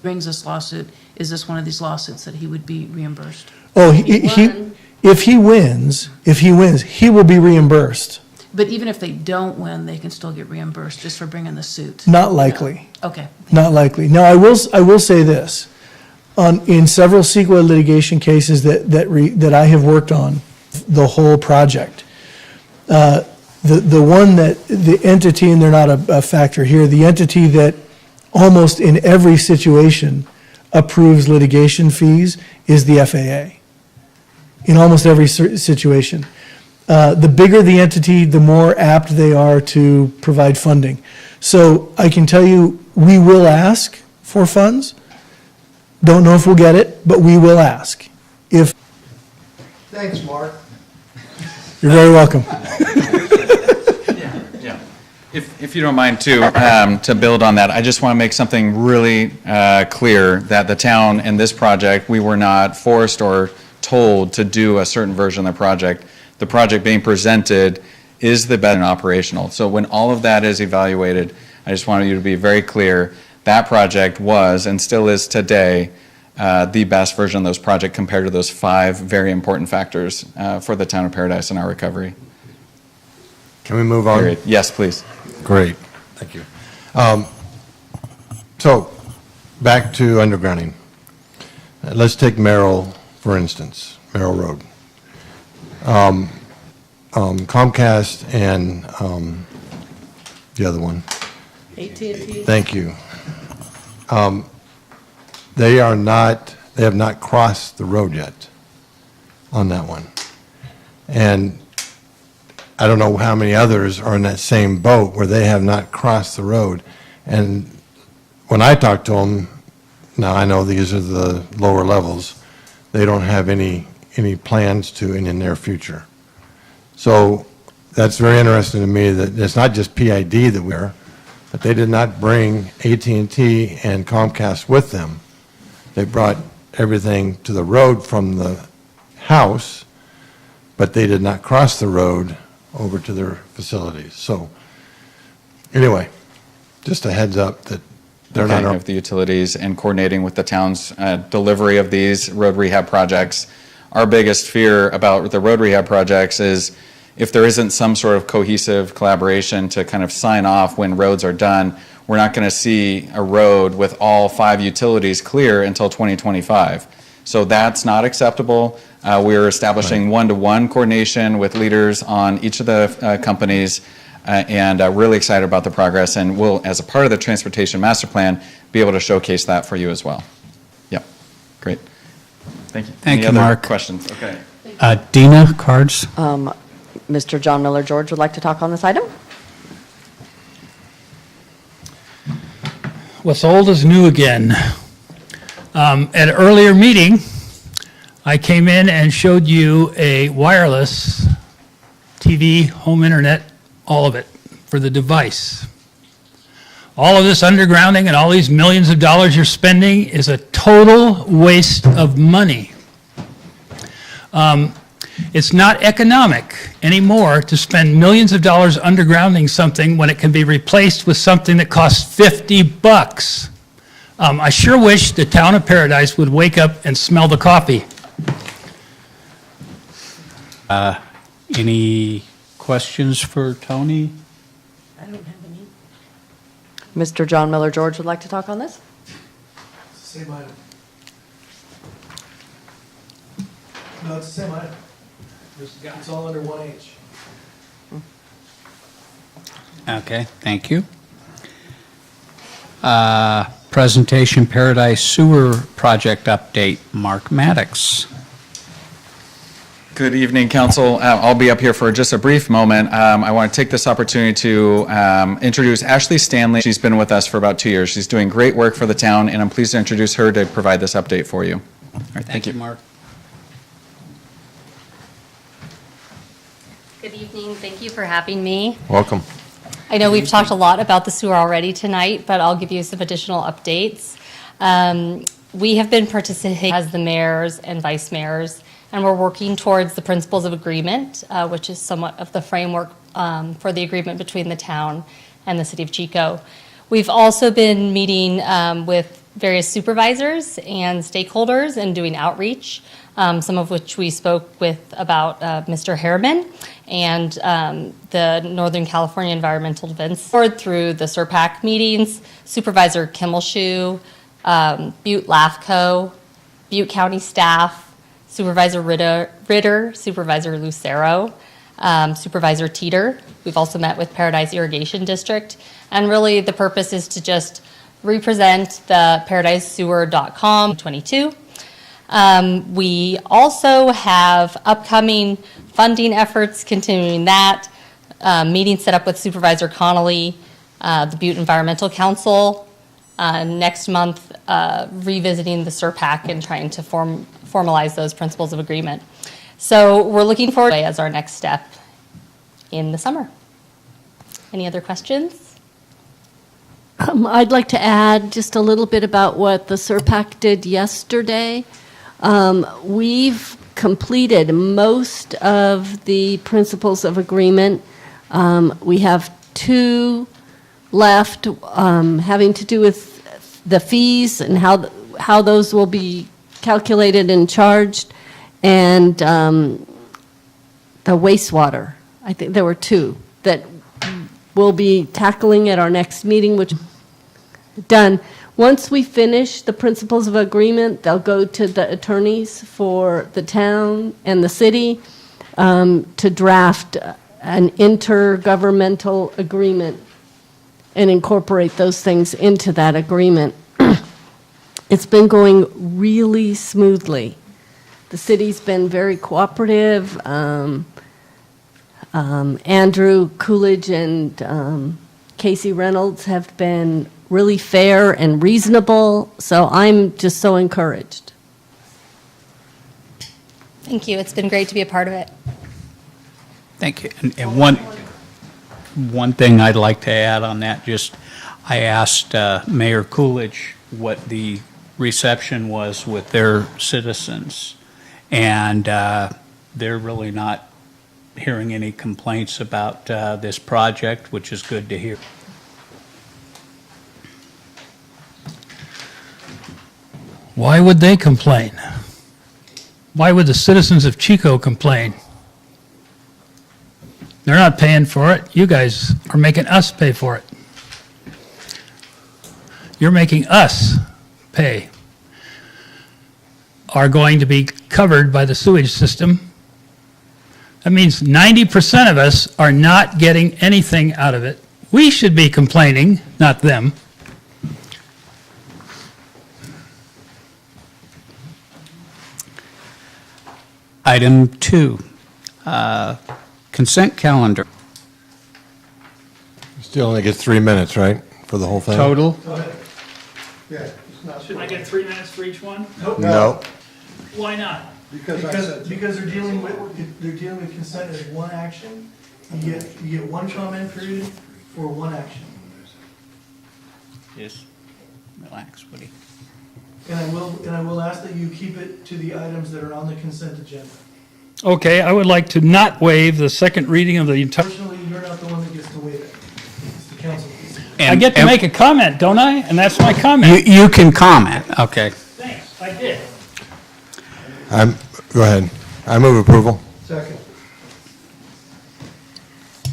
brings this lawsuit, is this one of these lawsuits that he would be reimbursed? Oh, won. if he wins, he will be reimbursed. But even if they don't win, they can still get reimbursed just for bringing the suit? Not likely. Okay. Not likely. Now, I will say this. In several CEQA litigation cases that I have worked on, the whole project, the entity, and they're not a factor here, the entity that almost in every situation approves litigation fees is the FAA. In almost every situation. The bigger the entity, the more apt they are to provide funding. So I can tell you, we will ask for funds. Don't know if we'll get it, but we will ask. If, Thanks, Mark. you're very welcome. If you don't mind too, to build on that, I just want to make something really clear that the town in this project, we were not forced or told to do a certain version of the project. The project being presented is the best and operational. So when all of that is evaluated, I just wanted you to be very clear, that project was and still is today the best version of those projects compared to those 5 very important factors for the town of Paradise and our recovery. Can we move on? Period. Yes, please. Great, thank you. So, back to undergrounding. Let's take Merrill, for instance, Merrill Road. Comcast and the other one. AT&T. Thank you. They have not crossed the road yet on that one. And I don't know how many others are in that same boat where they have not crossed the road. And when I talk to them, now I know these are the lower levels, they don't have any plans to in the near future. So that's very interesting to me that it's not just PID that we're, but they did not bring AT&T and Comcast with them. They brought everything to the road from the house, but they did not cross the road over to their facilities. So anyway, just a heads up that they're Coordinating not. with the utilities and coordinating with the town's delivery of these road rehab projects. Our biggest fear about the road rehab projects is if there isn't some sort of cohesive collaboration to kind of sign off when roads are done, we're not going to see a road with all 5 utilities clear until 2025. So that's not acceptable. We're establishing one-to-one coordination with leaders on each of the companies and really excited about the progress. And we'll, as a part of the Transportation Master Plan, be able to showcase that for you as well. Yep, great. Thank you. Thank Any you, other Mark. questions? Okay. Dina, cards? Mr. John Miller George would like to talk on this item. What's old is new again. At an earlier meeting, I came in and showed you a wireless TV, home internet, all of it, for the device. All of this undergrounding and all these millions of dollars you're spending is a total waste of money. It's not economic anymore to spend millions of dollars undergrounding something when it can be replaced with something that costs $50. I sure wish the town of Paradise would wake up and smell the coffee. Any questions for Tony? I don't have any. Mr. John Miller George would like to talk on this. It's the same item. No, it's the same item. It's all under 1H. Okay, thank you. Presentation Paradise Sewer Project Update, Mark Maddox. Good evening, Council. I'll be up here for just a brief moment. I want to take this opportunity to introduce Ashley Stanley. She's been with us for about 2 years. She's doing great work for the town, and I'm pleased to introduce her to provide this update for you. All right, Thank you, Mark. Good evening. Thank you for having me. Welcome. I know we've talked a lot about the sewer already tonight, but I'll give you some additional updates. We have been participating as the mayors and vice mayors, and we're working towards the principles of agreement, which is somewhat of the framework for the agreement between the town and the city of Chico. We've also been meeting with various supervisors and stakeholders and doing outreach, some of which we spoke with about Mr. Harriman and the Northern California Environmental Defense Board through the SERPAC meetings, Supervisor Kimmelshoe, Butte LAFCO, Butte County staff, Supervisor Ritter, Supervisor Lucero, Supervisor Teeter. We've also met with Paradise Irrigation District. And really the purpose is to just represent the paradisesewer.com 22. We also have upcoming funding efforts, continuing that, meeting set up with Supervisor Connolly, the Butte Environmental Council, next month revisiting the SURPAC and trying to formalize those principles of agreement. So we're looking forward to as our next step in the summer. Any other questions? I'd like to add just a little bit about what the SURPAC did yesterday. We've completed most of the principles of agreement. We have 2 left having to do with the fees and how those will be calculated and charged, and the wastewater. I think there were 2 that we'll be tackling at our next meeting, which done. Once we finish the principles of agreement, they'll go to the attorneys for the town and the city to draft an intergovernmental agreement and incorporate those things into that agreement. It's been going really smoothly. The city's been very cooperative. Andrew Coolidge and Casey Reynolds have been really fair and reasonable, so I'm just so encouraged. Thank you. It's been great to be a part of it. Thank you. And one thing I'd like to add on that, I asked Mayor Coolidge what the reception was with their citizens, and they're really not hearing any complaints about this project, which is good to hear. Why would they complain? Why would the citizens of Chico complain? They're not paying for it. You guys are making us pay for it. You're making us pay. Are going to be covered by the sewage system. That means 90% of us are not getting anything out of it. We should be complaining, not them. Item 2, consent calendar. Still only get 3 minutes, right, for the whole thing? Total? Yeah, it's not. Should I get 3 minutes for each one? No. Why not? Because I said. Because they're dealing with consent as one action. You get one comment period for one action. Just relax, Woody. And I will ask that you keep it to the items that are on the consent agenda. Okay, I would like to not waive the second reading of the entire. Fortunately, you're not the one that gets to waive it. It's the council. I get to make a comment, don't I? And that's my comment. You can comment, okay. Thanks, I did. Go ahead. I move approval. Second.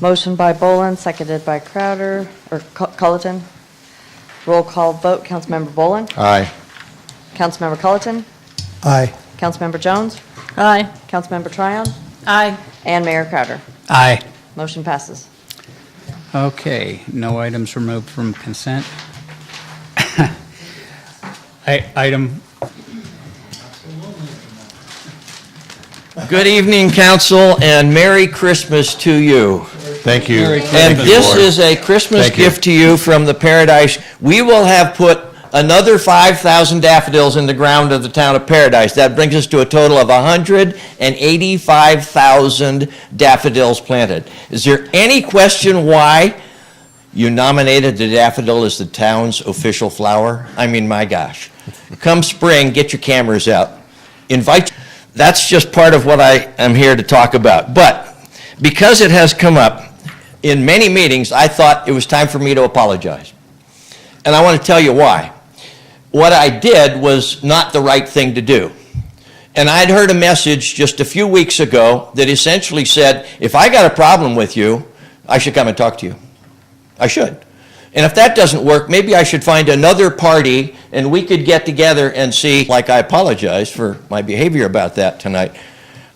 Motion by Boland, seconded by Crowder, or Culleton. Roll call vote, Councilmember Boland. Aye. Councilmember Culleton. Aye. Councilmember Jones. Aye. Councilmember Tryon. Aye. And Mayor Crowder. Aye. Motion passes. Okay, no items removed from consent. Item, Good evening, council, and Merry Christmas to you. Thank you. And this is a Christmas Thank you. gift to you from the Paradise. We will have put another 5,000 daffodils in the ground of the town of Paradise. That brings us to a total of 185,000 daffodils planted. Is there any question why you nominated the daffodil as the town's official flower? I mean, my gosh. Come spring, get your cameras out. Invite. That's just part of what I am here to talk about. But because it has come up in many meetings, I thought it was time for me to apologize. And I want to tell you why. What I did was not the right thing to do. And I'd heard a message just a few weeks ago that essentially said, if I got a problem with you, I should come and talk to you. I should. And if that doesn't work, maybe I should find another party and we could get together and see, like I apologize for my behavior about that tonight.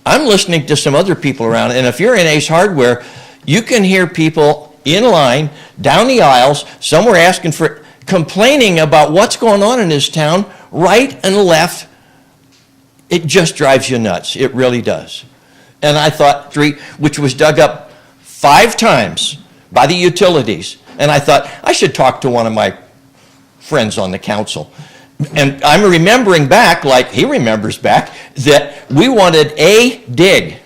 I'm listening to some other people around, and if you're in Ace Hardware, you can hear people in line, down the aisles, somewhere asking for, complaining about what's going on in this town, right and left. It just drives you nuts. It really does. And I thought, which was dug up 5 times by the utilities, and I thought, I should talk to one of my friends on the council. And I'm remembering back, like he remembers back, that we wanted dig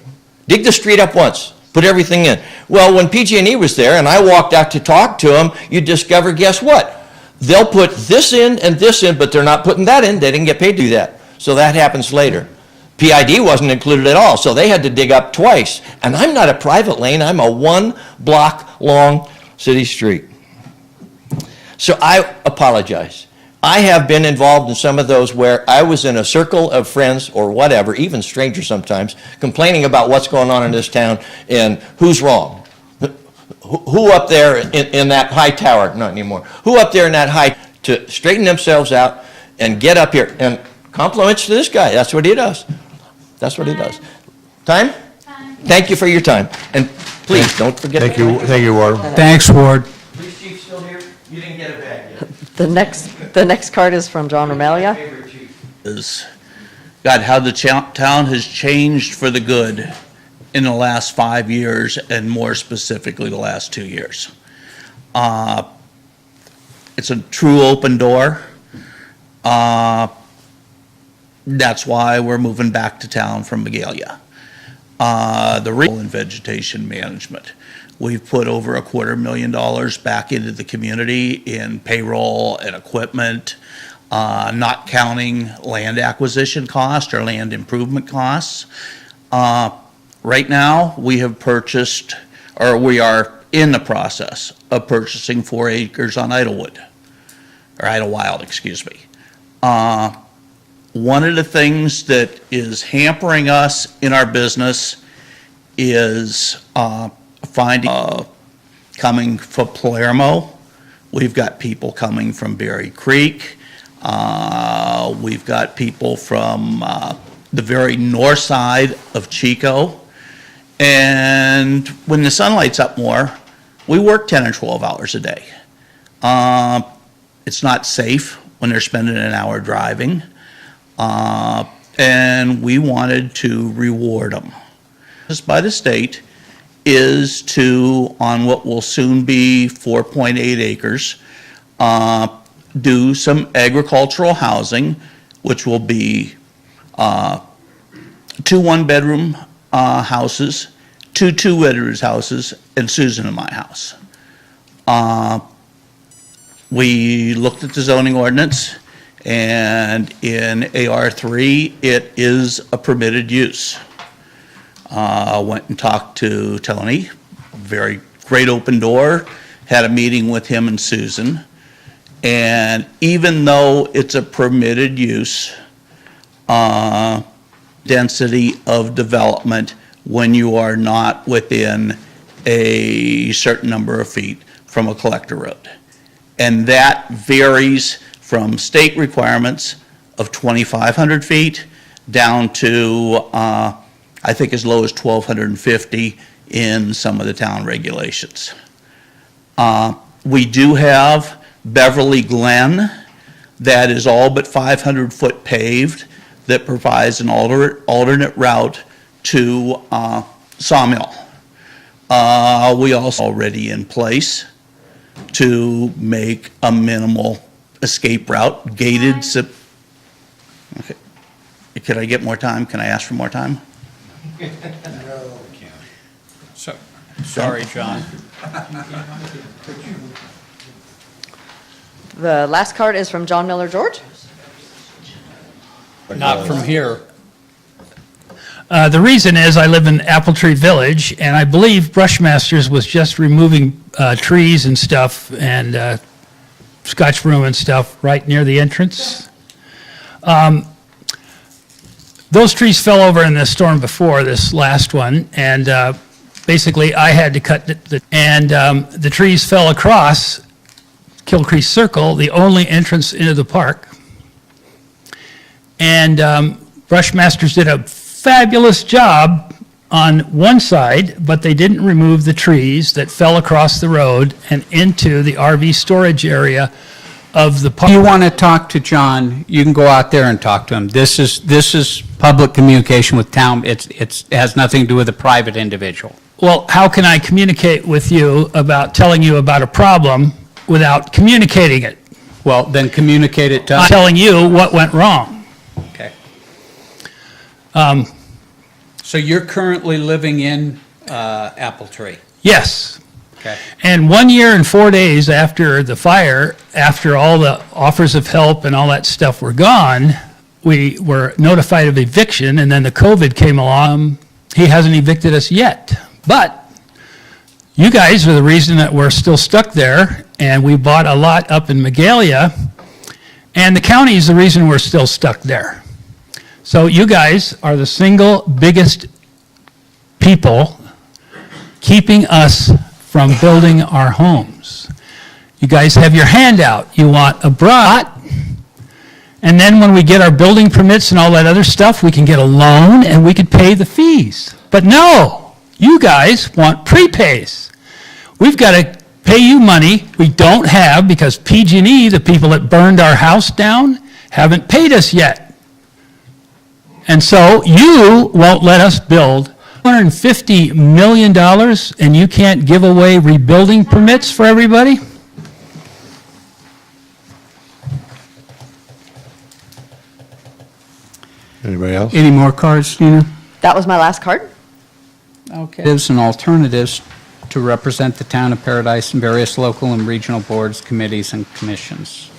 the street up once, put everything in. Well, when PG&E was there and I walked out to talk to them, you discover, guess what? They'll put this in and this in, but they're not putting that in. They didn't get paid to do that. So that happens later. PID wasn't included at all, so they had to dig up twice. And I'm not a private lane, I'm a 1 block long city street. So I apologize. I have been involved in some of those where I was in a circle of friends or whatever, even strangers sometimes, complaining about what's going on in this town and who's wrong. Who up there in that high tower, not anymore, who up there in that high, to straighten themselves out and get up here. And compliments to this guy, that's what he does. That's what he does. Time? Thank you for your time. And please, don't forget. Thank you, Ward. Thanks, Ward. Police chief still here? You didn't get it back yet. The next card is from John Romelia. Favorite chief. Is, God, how the town has changed for the good in the last 5 years, and more specifically, the last 2 years. It's a true open door. That's why we're moving back to town from Magalia. The real in vegetation management. We've put over $250,000 back into the community in payroll and equipment, not counting land acquisition costs or land improvement costs. Right now, we have purchased, or we are in the process of purchasing 4 acres on Idlewood, or Idlewild, excuse me. One of the things that is hampering us in our business is finding coming from Palermo. We've got people coming from Berry Creek. We've got people from the very north side of Chico. And when the sun lights up more, we work 10 or 12 hours a day. It's not safe when they're spending an hour driving. And we wanted to reward them. This by the state is to, on what will soon be 4.8 acres, do some agricultural housing, which will be 2 one-bedroom houses, 2 two-bedroom houses, and Susan and my house. We looked at the zoning ordinance, and in AR3, it is a permitted use. Went and talked to Tony, very great open door, had a meeting with him and Susan, and even though it's a permitted use, density of development when you are not within a certain number of feet from a collector road. And that varies from state requirements of 2,500 feet down to, I think, as low as 1,250 in some of the town regulations. We do have Beverly Glen that is all but 500 foot paved that provides an alternate route to Sawmill. We also already in place to make a minimal escape route, gated. Okay. Can I get more time? Can I ask for more time? Sorry, John. The last card is from John Miller George. Not from here. The reason is I live in Apple Tree Village, and I believe Brushmasters was just removing trees and stuff and scotch broom and stuff right near the entrance. Those trees fell over in the storm before, this last one, and basically I had to cut the trees fell across Kill Creek Circle, the only entrance into the park. And Brushmasters did a fabulous job on one side, but they didn't remove the trees that fell across the road and into the RV storage area of the park. If you want to talk to John, you can go out there and talk to him. This is public communication with town. It has nothing to do with a private individual. Well, how can I communicate with you about telling you about a problem without communicating it? Well, then communicate it to I'm us. telling you what went wrong. Okay. So you're currently living in Apple Tree? Yes. Okay. And 1 year and 4 days after the fire, after all the offers of help and all that stuff were gone, we were notified of eviction, and then the COVID came along. He hasn't evicted us yet. But you guys are the reason that we're still stuck there, and we bought a lot up in Magalia, and the county is the reason we're still stuck there. So you guys are the single biggest people keeping us from building our homes. You guys have your hand out. You want a brot, and then when we get our building permits and all that other stuff, we can get a loan and we could pay the fees. But no, you guys want prepays. We've got to pay you money we don't have because PG&E, the people that burned our house down, haven't paid us yet. And so you won't let us build $250 million, and you can't give away rebuilding permits for everybody? Anybody else? Any more cards, Nina? That was my last card. Okay. Alternatives and alternatives to represent the town of Paradise in various local and regional boards, committees, and commissions.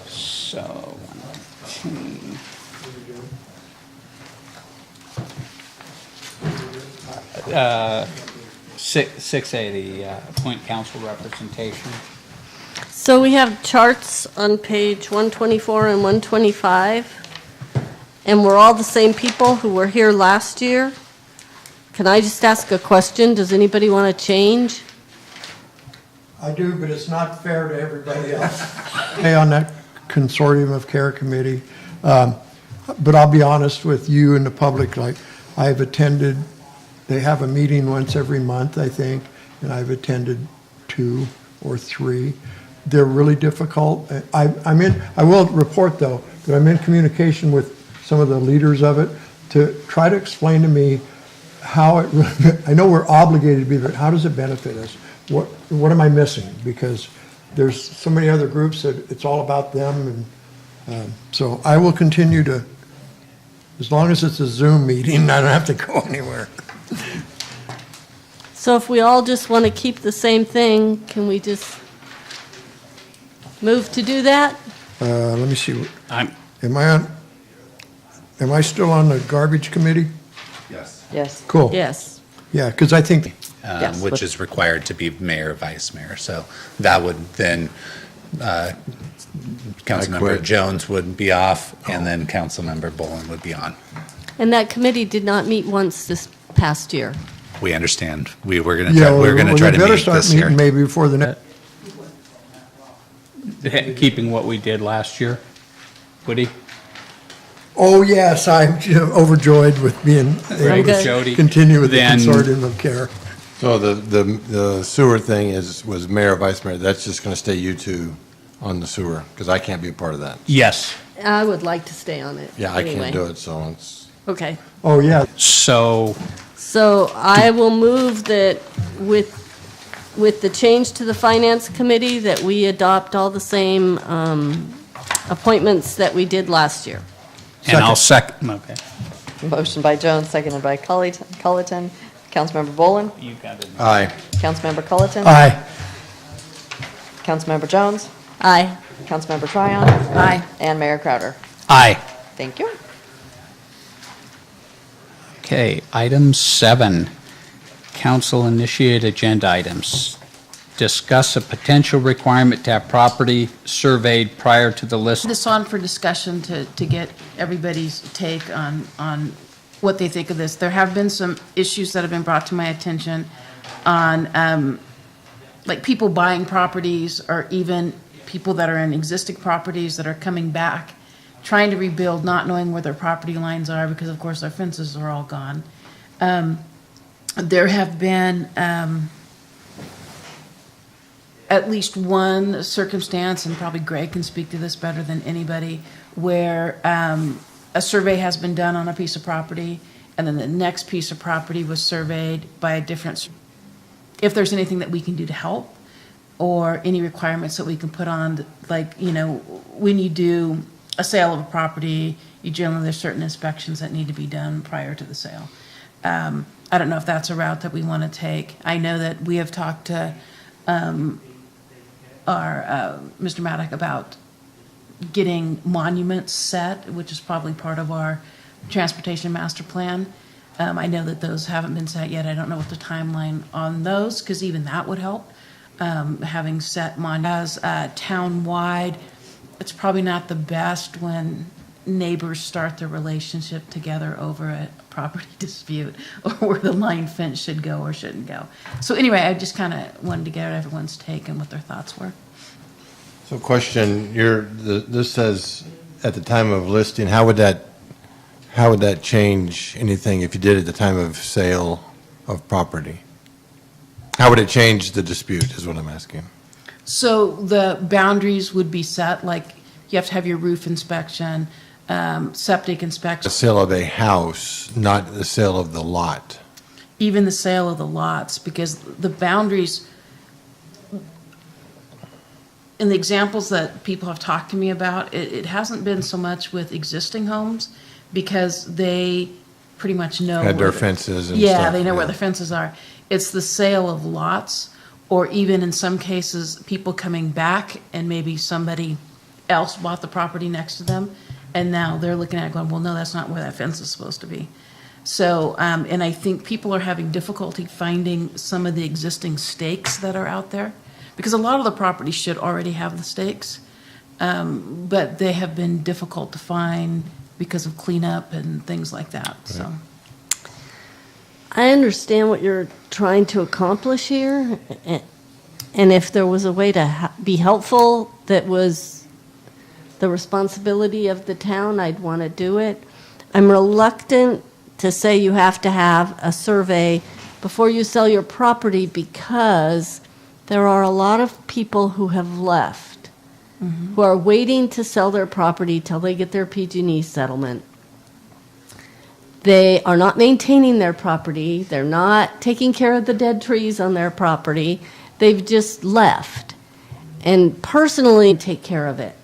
So, 680, appoint council representation. So we have charts on page 124 and 125, and we're all the same people who were here last year. Can I just ask a question? Does anybody want to change? I do, but it's not fair to everybody else. Stay on that consortium of care committee. But I'll be honest with you and the public, like, I've attended, they have a meeting once every month, I think, and I've attended 2 or 3. They're really difficult. I will report, though, that I'm in communication with some of the leaders of it to try to explain to me how it, I know we're obligated to be, but how does it benefit us? What am I missing? Because there's so many other groups that it's all about them, and so I will continue to, as long as it's a Zoom meeting, I don't have to go anywhere. So if we all just want to keep the same thing, can we just move to do that? Let me see. Am I still on the garbage committee? Yes. Yes. Cool. Yes. Yeah, because I think, Yes. Which is required to be mayor, vice mayor. So that would then, Councilmember quit. Jones would be off, and then Councilmember Bolin would be on. And that committee did not meet once this past year. We understand. We're going yeah, to try to better meet start this year. meeting maybe before the next. Keeping what we did last year? Woody? Oh, yes, I'm overjoyed with being able Greg, to Jody? continue with the Then- consortium of care. So the sewer thing was mayor, vice mayor, that's just going to stay you two on the sewer, because I can't be a part of that. Yes. I would like to stay on it. Yeah, I anyway. can't do it, so it's, Okay. Oh, yeah, So, So I will move that with the change to the finance committee, that we adopt all the same appointments that we did last year. and I'll second, okay. Motion by Jones, seconded by Colleton. Councilmember Bolin? You got it. aye. Councilmember Colleton? aye. Councilmember Jones? Aye. Councilmember Tryon? Aye. And Mayor Crowder? Aye. Thank you. Okay, item 7, council-initiated agenda items. Discuss a potential requirement to have property surveyed prior to the list. This on for discussion to get everybody's take on what they think of this. There have been some issues that have been brought to my attention on, like people buying properties, or even people that are in existing properties that are coming back, trying to rebuild, not knowing where their property lines are because, of course, their fences are all gone. There have been at least one circumstance, and probably Greg can speak to this better than anybody, where a survey has been done on a piece of property, and then the next piece of property was surveyed by a different. if there's anything that we can do to help, or any requirements that we can put on, like, when you do a sale of a property, there's certain inspections that need to be done prior to the sale. I don't know if that's a route that we want to take. I know that we have talked to Mr. Maddock about getting monuments set, which is probably part of our transportation master plan. I know that those haven't been set yet. I don't know what the timeline on those, because even that would help. Having set monuments town-wide, it's probably not the best when neighbors start their relationship together over a property dispute, or where the line fence should go or shouldn't go. So anyway, I just kind of wanted to get everyone's take and what their thoughts were. So question, this says at the time of listing, how would that change anything if you did at the time of sale of property? How would it change the dispute is what I'm asking. So the boundaries would be set, like you have to have your roof inspection, septic inspection. The sale of a house, not the sale of the lot. Even the sale of the lots, because the boundaries, in the examples that people have talked to me about, it hasn't been so much with existing homes, because they pretty much know. Had their fences and stuff. Yeah, they know where the fences are. It's the sale of lots, or even in some cases, people coming back and maybe somebody else bought the property next to them, and now they're looking at it going, well, no, that's not where that fence is supposed to be. So, and I think people are having difficulty finding some of the existing stakes that are out there, because a lot of the properties should already have the stakes, but they have been difficult to find because of cleanup and things like that, so. I understand what you're trying to accomplish here, and if there was a way to be helpful that was the responsibility of the town, I'd want to do it. I'm reluctant to say you have to have a survey before you sell your property, because there are a lot of people who have left, who are waiting to sell their property till they get their PG&E settlement. They are not maintaining their property. They're not taking care of the dead trees on their property. They've just left. And personally, take care of it.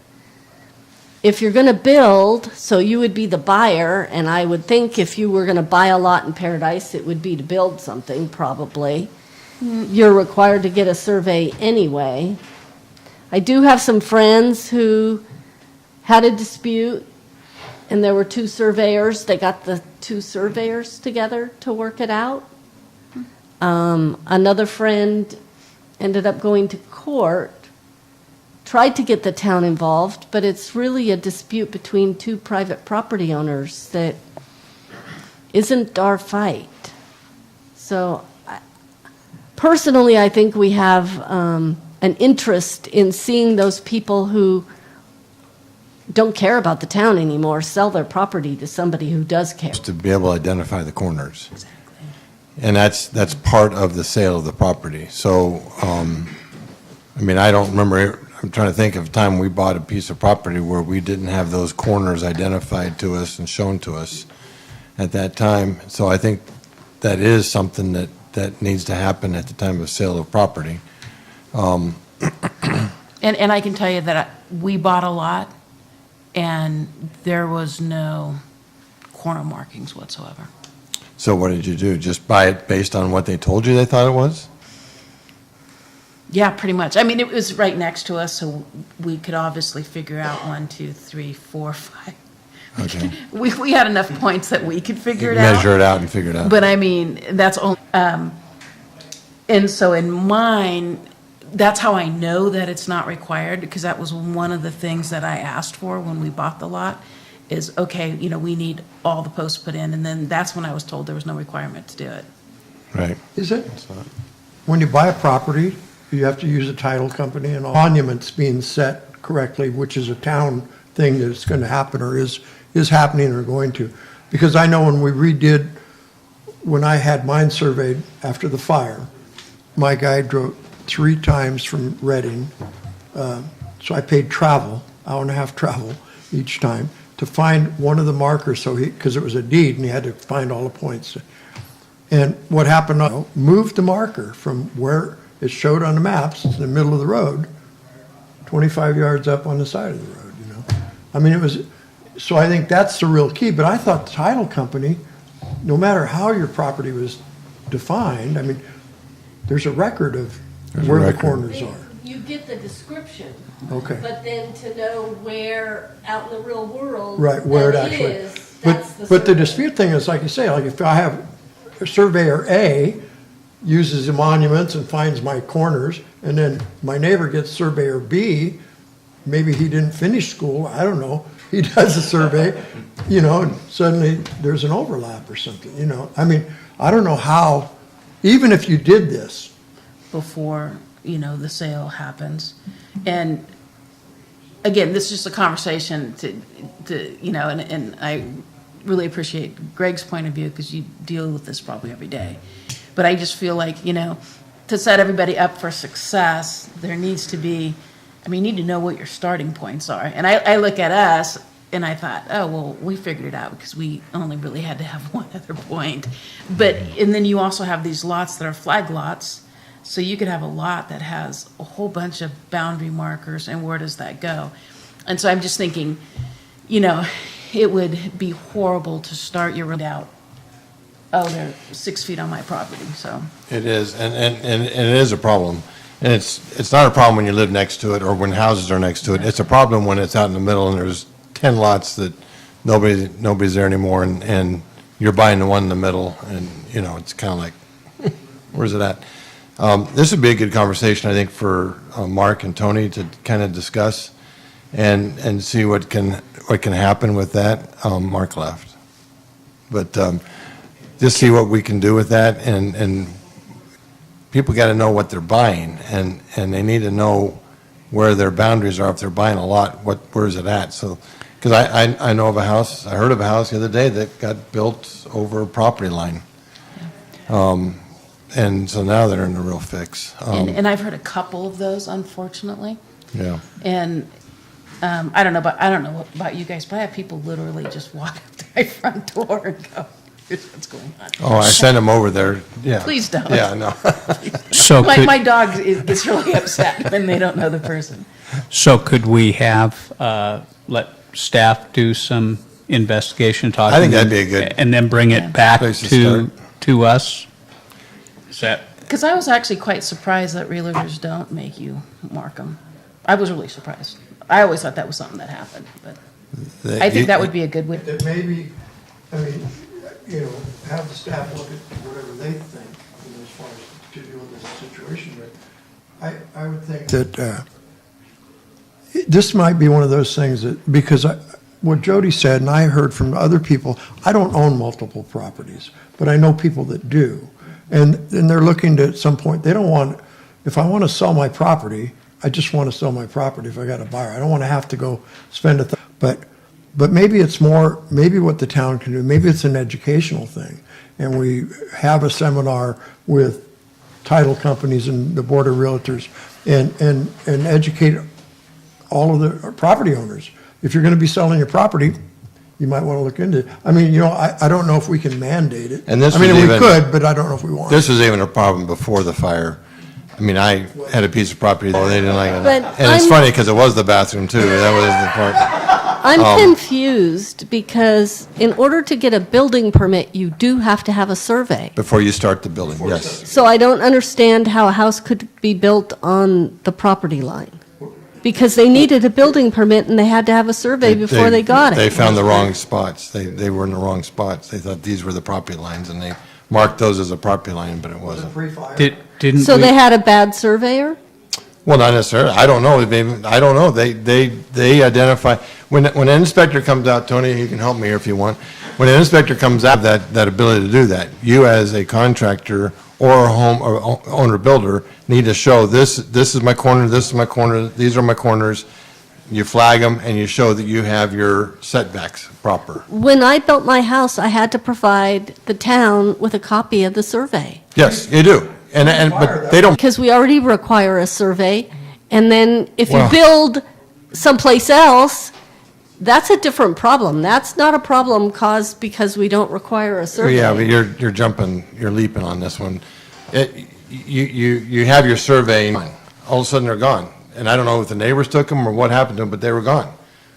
If you're going to build, so you would be the buyer, and I would think if you were going to buy a lot in Paradise, it would be to build something, probably. You're required to get a survey anyway. I do have some friends who had a dispute, and there were two surveyors. They got the two surveyors together to work it out. Another friend ended up going to court, tried to get the town involved, but it's really a dispute between two private property owners that isn't our fight. So personally, I think we have an interest in seeing those people who don't care about the town anymore sell their property to somebody who does care. To be able to identify the corners. Exactly. And that's part of the sale of the property. So, I mean, I don't remember, I'm trying to think of a time we bought a piece of property where we didn't have those corners identified to us and shown to us at that time. So I think that is something that needs to happen at the time of sale of property. And I can tell you that we bought a lot, and there was no corner markings whatsoever. So what did you do? Just buy it based on what they told you they thought it was? Yeah, pretty much. I mean, it was right next to us, so we could obviously figure out 1, 2, 3, 4, 5. Okay. We had enough points that we could figure it out. Measure it out and figure it out. But I mean, that's only, and so in mine, that's how I know that it's not required, because that was one of the things that I asked for when we bought the lot, is, okay, we need all the posts put in, and then that's when I was told there was no requirement to do it. Right. Is it, when you buy a property, you have to use a title company and all monuments being set correctly, which is a town thing that's going to happen or is happening or going to? Because I know when I had mine surveyed after the fire, my guy drove 3 times from Reading, so I paid travel, hour and a half travel each time, to find one of the markers, because it was a deed and he had to find all the points. And what happened, moved the marker from where it showed on the maps, in the middle of the road, 25 yards up on the side of the road, you know? I mean, it was, so I think that's the real key, but I thought the title company, no matter how your property was defined, I mean, there's a record of where the corners are. You get the description, Okay. but then to know where out in the real world Right, where it that actually. is, that's the But the survey. dispute thing is, like you say, like if I have surveyor A uses the monuments and finds my corners, and then my neighbor gets surveyor B, maybe he didn't finish school, I don't know, he does a survey, you know, and suddenly there's an overlap or something, you know? I mean, I don't know how, even if you did this, before, you know, the sale happens. And again, this is just a conversation to you know, and I really appreciate Greg's point of view because you deal with this probably every day. But I just feel like, you know, to set everybody up for success, there needs to be, I mean, you need to know what your starting points are. And I look at us and I thought, oh, well, we figured it out because we only really had to have one other point. But, and then you also have these lots that are flag lots. So you could have a lot that has a whole bunch of boundary markers, and where does that go? And so I'm just thinking, you know, it would be horrible to start your road out, oh, they're 6 feet on my property, so. It is, and it is a problem. And it's not a problem when you live next to it or when houses are next to it. It's a problem when it's out in the middle and there's 10 lots that nobody's there anymore, and you're buying the one in the middle, and, you know, it's kind of like, where's it at? This would be a good conversation, I think, for Mark and Tony to kind of discuss and see what can happen with that. Mark left. But just see what we can do with that, and people got to know what they're buying, and they need to know where their boundaries are. If they're buying a lot, where's it at? So, because I know of a house, I heard of a house the other day that got built over a property line. And so now they're in a real fix. And I've heard a couple of those, unfortunately. Yeah. And I don't know about you guys, but I have people literally just walk up to my front door and go, here's what's going on. Oh, I sent them over there, yeah. Please don't. Yeah, no. So My dog gets really upset when they don't know the person. So could we have, let staff do some investigation, talking? I think that'd be a good and then bring it back place to to us? Is that? Because I was actually quite surprised that realtors don't make you mark them. I was really surprised. I always thought that was something that happened, but I think that would be a good way. that maybe, I mean, you know, have the staff look at whatever they think, you know, as far as to deal with this situation, but I would think that this might be one of those things that, because what Jody said, and I heard from other people, I don't own multiple properties, but I know people that do. And they're looking to, at some point, they don't want, if I want to sell my property, I just want to sell my property if I got a buyer. I don't want to have to go spend but maybe it's more, maybe what the town can do, maybe it's an educational thing. And we have a seminar with title companies and the board of realtors and educate all of the property owners. If you're going to be selling your property, you might want to look into it. I mean, you know, I don't know if we can mandate it. And this I mean, was we even- could, but I don't know if we want. This was even a problem before the fire. I mean, I had a piece of property, they didn't like it. But And it's I'm- funny, because it was the bathroom, too. That was the part. I'm confused because in order to get a building permit, you do have to have a survey. Before you start the building, yes. So I don't understand how a house could be built on the property line. Because they needed a building permit and they had to have a survey before they got They it. found the wrong spots. They were in the wrong spots. They thought these were the property lines, and they marked those as a property line, but it wasn't. Pre-fire. Didn't So we? they had a bad surveyor? Well, not necessarily. I don't know. I don't know. They identify, when an inspector comes out, Tony, you can help me here if you want. When an inspector comes out, that ability to do that, you as a contractor or a home or owner builder need to show this is my corner, this is my corner, these are my corners. You flag them and you show that you have your setbacks proper. When I built my house, I had to provide the town with a copy of the survey. Yes, you do. But they don't. Because we already require a survey. And then if you Well- build someplace else, that's a different problem. That's not a problem caused because we don't require a survey. Yeah, but you're leaping on this one. You have your survey, all of a sudden they're gone. And I don't know if the neighbors took them or what happened to them, but they were gone.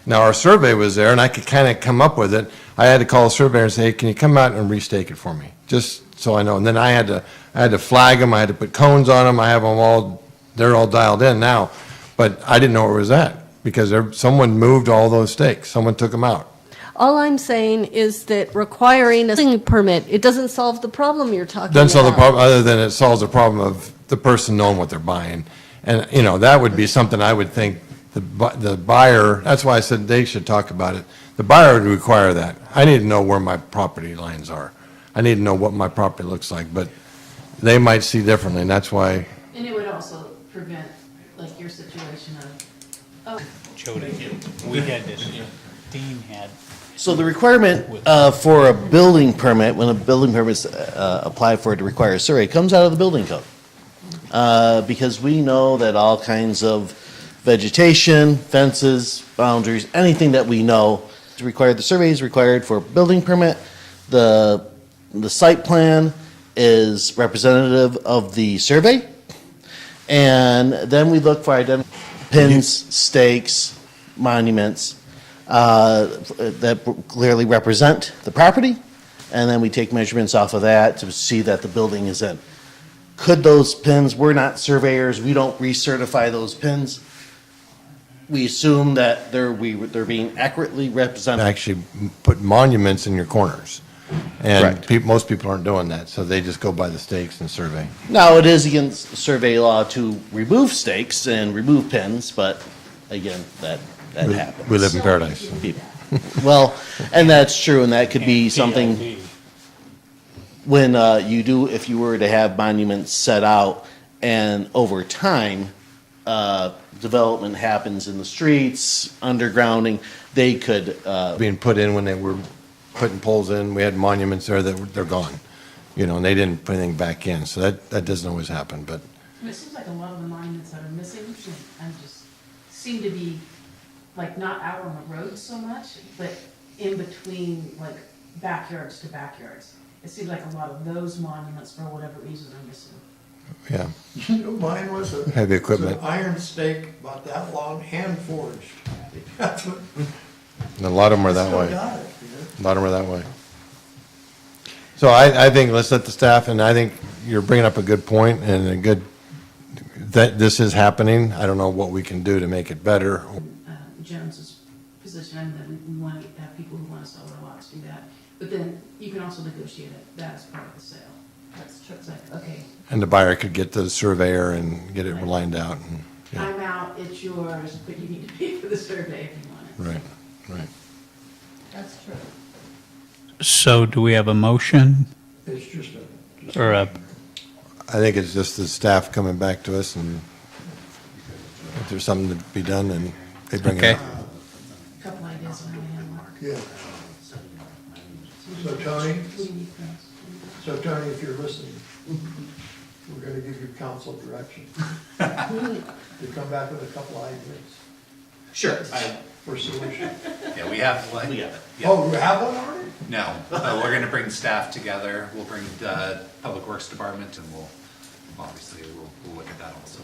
Now, our survey was there, and I could kind of come up with it. I had to call a surveyor and say, hey, can you come out and restake it for me? Just so I know. And then I had to flag them, I had to put cones on them, I have them all, they're all dialed in now. But I didn't know where it was at, because someone moved all those stakes, someone took them out. All I'm saying is that requiring a building permit, it doesn't solve the problem you're talking about. Doesn't solve the problem, other than it solves the problem of the person knowing what they're buying. And, that would be something I would think the buyer, that's why I said they should talk about it. The buyer would require that. I need to know where my property lines are. I need to know what my property looks like, but they might see differently, and that's why. And it would also prevent, like, your situation of, We had this, Dean had. So the requirement for a building permit, when a building permit's applied for to require a survey, comes out of the building code. Because we know that all kinds of vegetation, fences, boundaries, anything that we know is required, the survey is required for a building permit. The site plan is representative of the survey. And then we look for pins, stakes, monuments that clearly represent the property. And then we take measurements off of that to see that the building is in. Could those pins, we're not surveyors, we don't recertify those pins. We assume that they're being accurately represented. Actually put monuments in your corners. And Correct. most people aren't doing that, so they just go by the stakes and survey. Now, it is against survey law to remove stakes and remove pins, but again, that happens. We live in paradise. Well, and that's true, and that could be something when if you were to have monuments set out and over time, development happens in the streets, undergrounding, they could. Being put in when they were putting poles in, we had monuments there that they're gone, and they didn't put anything back in, so that doesn't always happen, but. it seems like a lot of the monuments that are missing, and just seem to be, like, not out on the road so much, but in between, like, backyards to backyards. It seems like a lot of those monuments, for whatever reason, are missing. Yeah. Mine was Heavy equipment. an iron stake about that long, hand forged. That's what. And a lot of them are that Still way. got it, A lot of them are that way. So I think let's let the staff, and I think you're bringing up a good point and that this is happening. I don't know what we can do to make it better. Jones's position, and that we want to have people who want to sell their lots do that. But then you can also negotiate that as part of the sale. That's true. It's like, okay, And the buyer could get the surveyor and get it lined out. And, yeah. I'm out, it's yours, but you need to pay for the survey if you want it. Right. That's true. So do we have a motion It's just or a, I think it's just the staff coming back to us, and if there's something to be done, and they bring it Okay. up. Couple ideas on my end, Mark. Yeah. So Tony, We need prints. if you're listening, we're gonna give you council direction. To come back with a couple ideas Sure. for solution. Yeah, we have one. We got it. Yeah. Oh, you have one already? No, we're gonna bring staff together, we'll bring the Public Works Department, and we'll look at that also.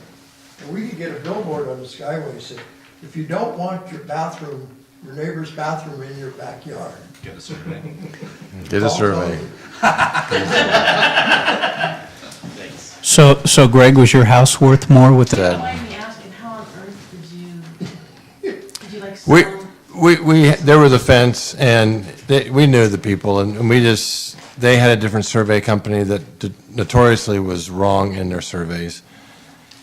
And we could get a billboard on the Skyway say, if you don't want your neighbor's bathroom in your backyard. Get a survey. Get a survey. Thanks. so Greg, was your house worth more with Don't that? mind me asking, how on earth did you like sell? There was a fence, and we knew the people, and they had a different survey company that notoriously was wrong in their surveys.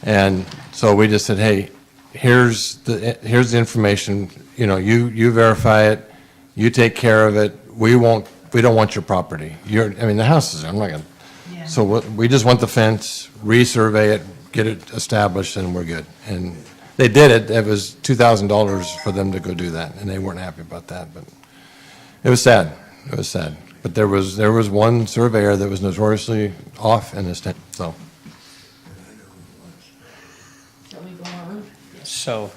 And so we just said, hey, here's the information, you verify it, you take care of it, we don't want your property. The house is, I'm not gonna, Yeah. so we just want the fence, resurvey it, get it established, and we're good. And they did it, it was $2,000 for them to go do that, and they weren't happy about that, but it was sad, But there was one surveyor that was notoriously off in this town, so. Shall we go on? So,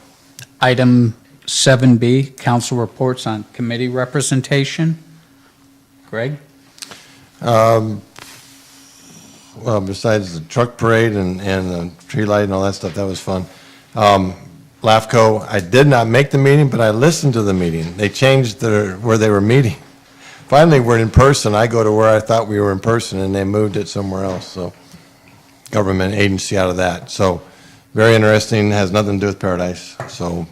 item 7B, council reports on committee representation. Greg? Well, besides the truck parade and the tree light and all that stuff, that was fun. LAFCO, I did not make the meeting, but I listened to the meeting. They changed where they were meeting. Finally, we're in person. I go to where I thought we were in person, and they moved it somewhere else, so government agency out of that. So very interesting, has nothing to do with Paradise, so.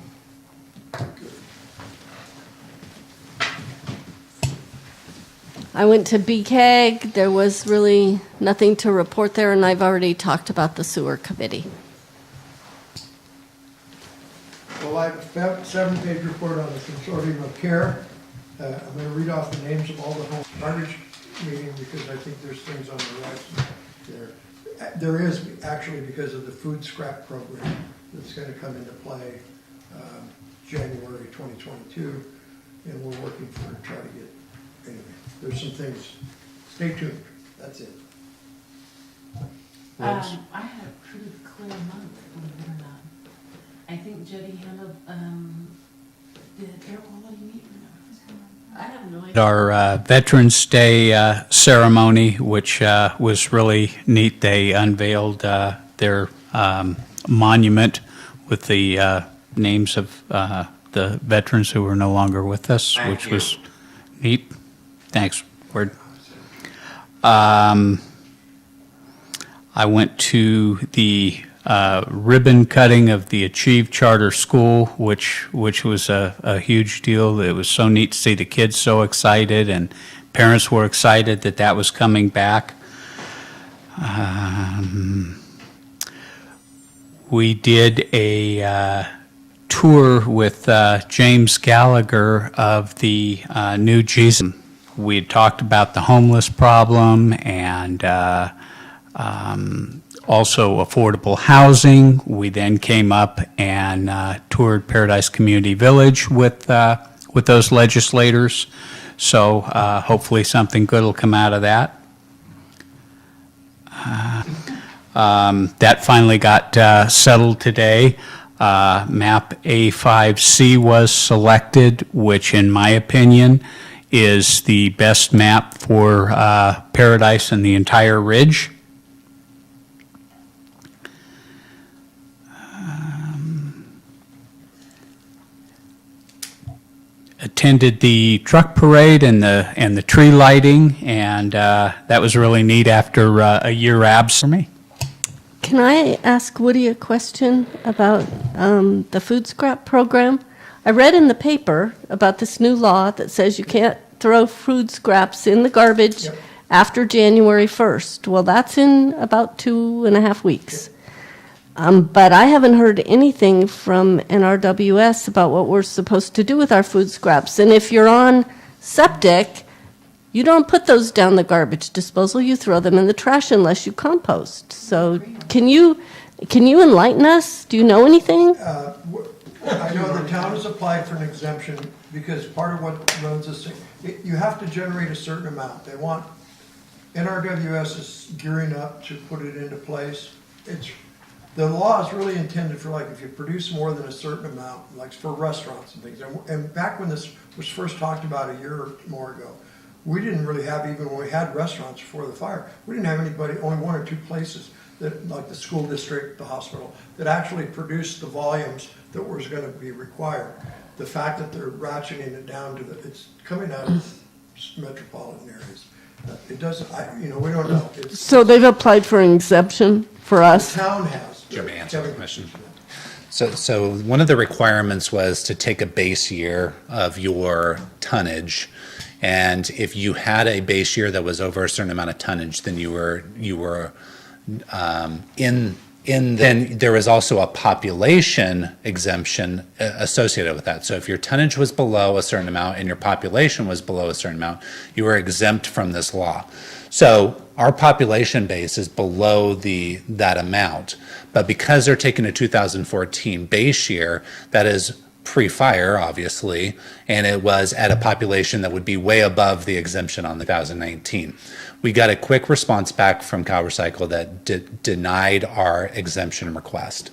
I went to BCAG. There was really nothing to report there, and I've already talked about the sewer committee. Well, I have a 7-page report on the consortium of care. I'm going to read off the names of all the home garbage meeting because I think there's things on the horizon there. There is actually because of the food scrap program that's going to come into play January 2022, and we're working for try to get. Anyway, there's some things. Stay tuned. That's it. I had a pretty clear month, believe it or not. I think Jody handled, did air quality meet or no? I have no idea. Our Veterans Day ceremony, which was really neat. They unveiled their monument with the names of the veterans who were no longer with us, which was neat. Thanks, Word. I went to the ribbon cutting of the Achieve Charter School, which was a huge deal. It was so neat to see the kids so excited, and parents were excited that that was coming back. We did a tour with James Gallagher of the new Jesus. We had talked about the homeless problem and also affordable housing. We then came up and toured Paradise Community Village with those legislators. So hopefully something good will come out of that. That finally got settled today. Map A5C was selected, which in my opinion is the best map for Paradise and the entire ridge. Attended the truck parade and the tree lighting, and that was really neat after a year absence for me. Can I ask Woody a question about the food scrap program? I read in the paper about this new law that says you can't throw food scraps in the garbage after January 1st. Well, that's in about 2.5 weeks. But I haven't heard anything from NRWS about what we're supposed to do with our food scraps. And if you're on septic, you don't put those down the garbage disposal. You throw them in the trash unless you compost. So can you enlighten us? Do you know anything? I know the town has applied for an exemption because part of what runs this thing, you have to generate a certain amount. They want, NRWS is gearing up to put it into place. The law is really intended for, like, if you produce more than a certain amount, like for restaurants and things. And back when this was first talked about a year or more ago, we didn't really have, even when we had restaurants before the fire, we didn't have anybody, only 1 or 2 places that, like the school district, the hospital, that actually produced the volumes that was going to be required. The fact that they're ratcheting it down to it's coming out of metropolitan areas. It doesn't, we don't know. So they've applied for an exemption for us? The town has. Let me answer the question. So one of the requirements was to take a base year of your tonnage, and if you had a base year that was over a certain amount of tonnage, then you were then there was also a population exemption associated with that. So if your tonnage was below a certain amount and your population was below a certain amount, you were exempt from this law. So our population base is below that amount, but because they're taking a 2014 base year, that is pre-fire, obviously, and it was at a population that would be way above the exemption on the 2019. We got a quick response back from CalRecycle that denied our exemption request.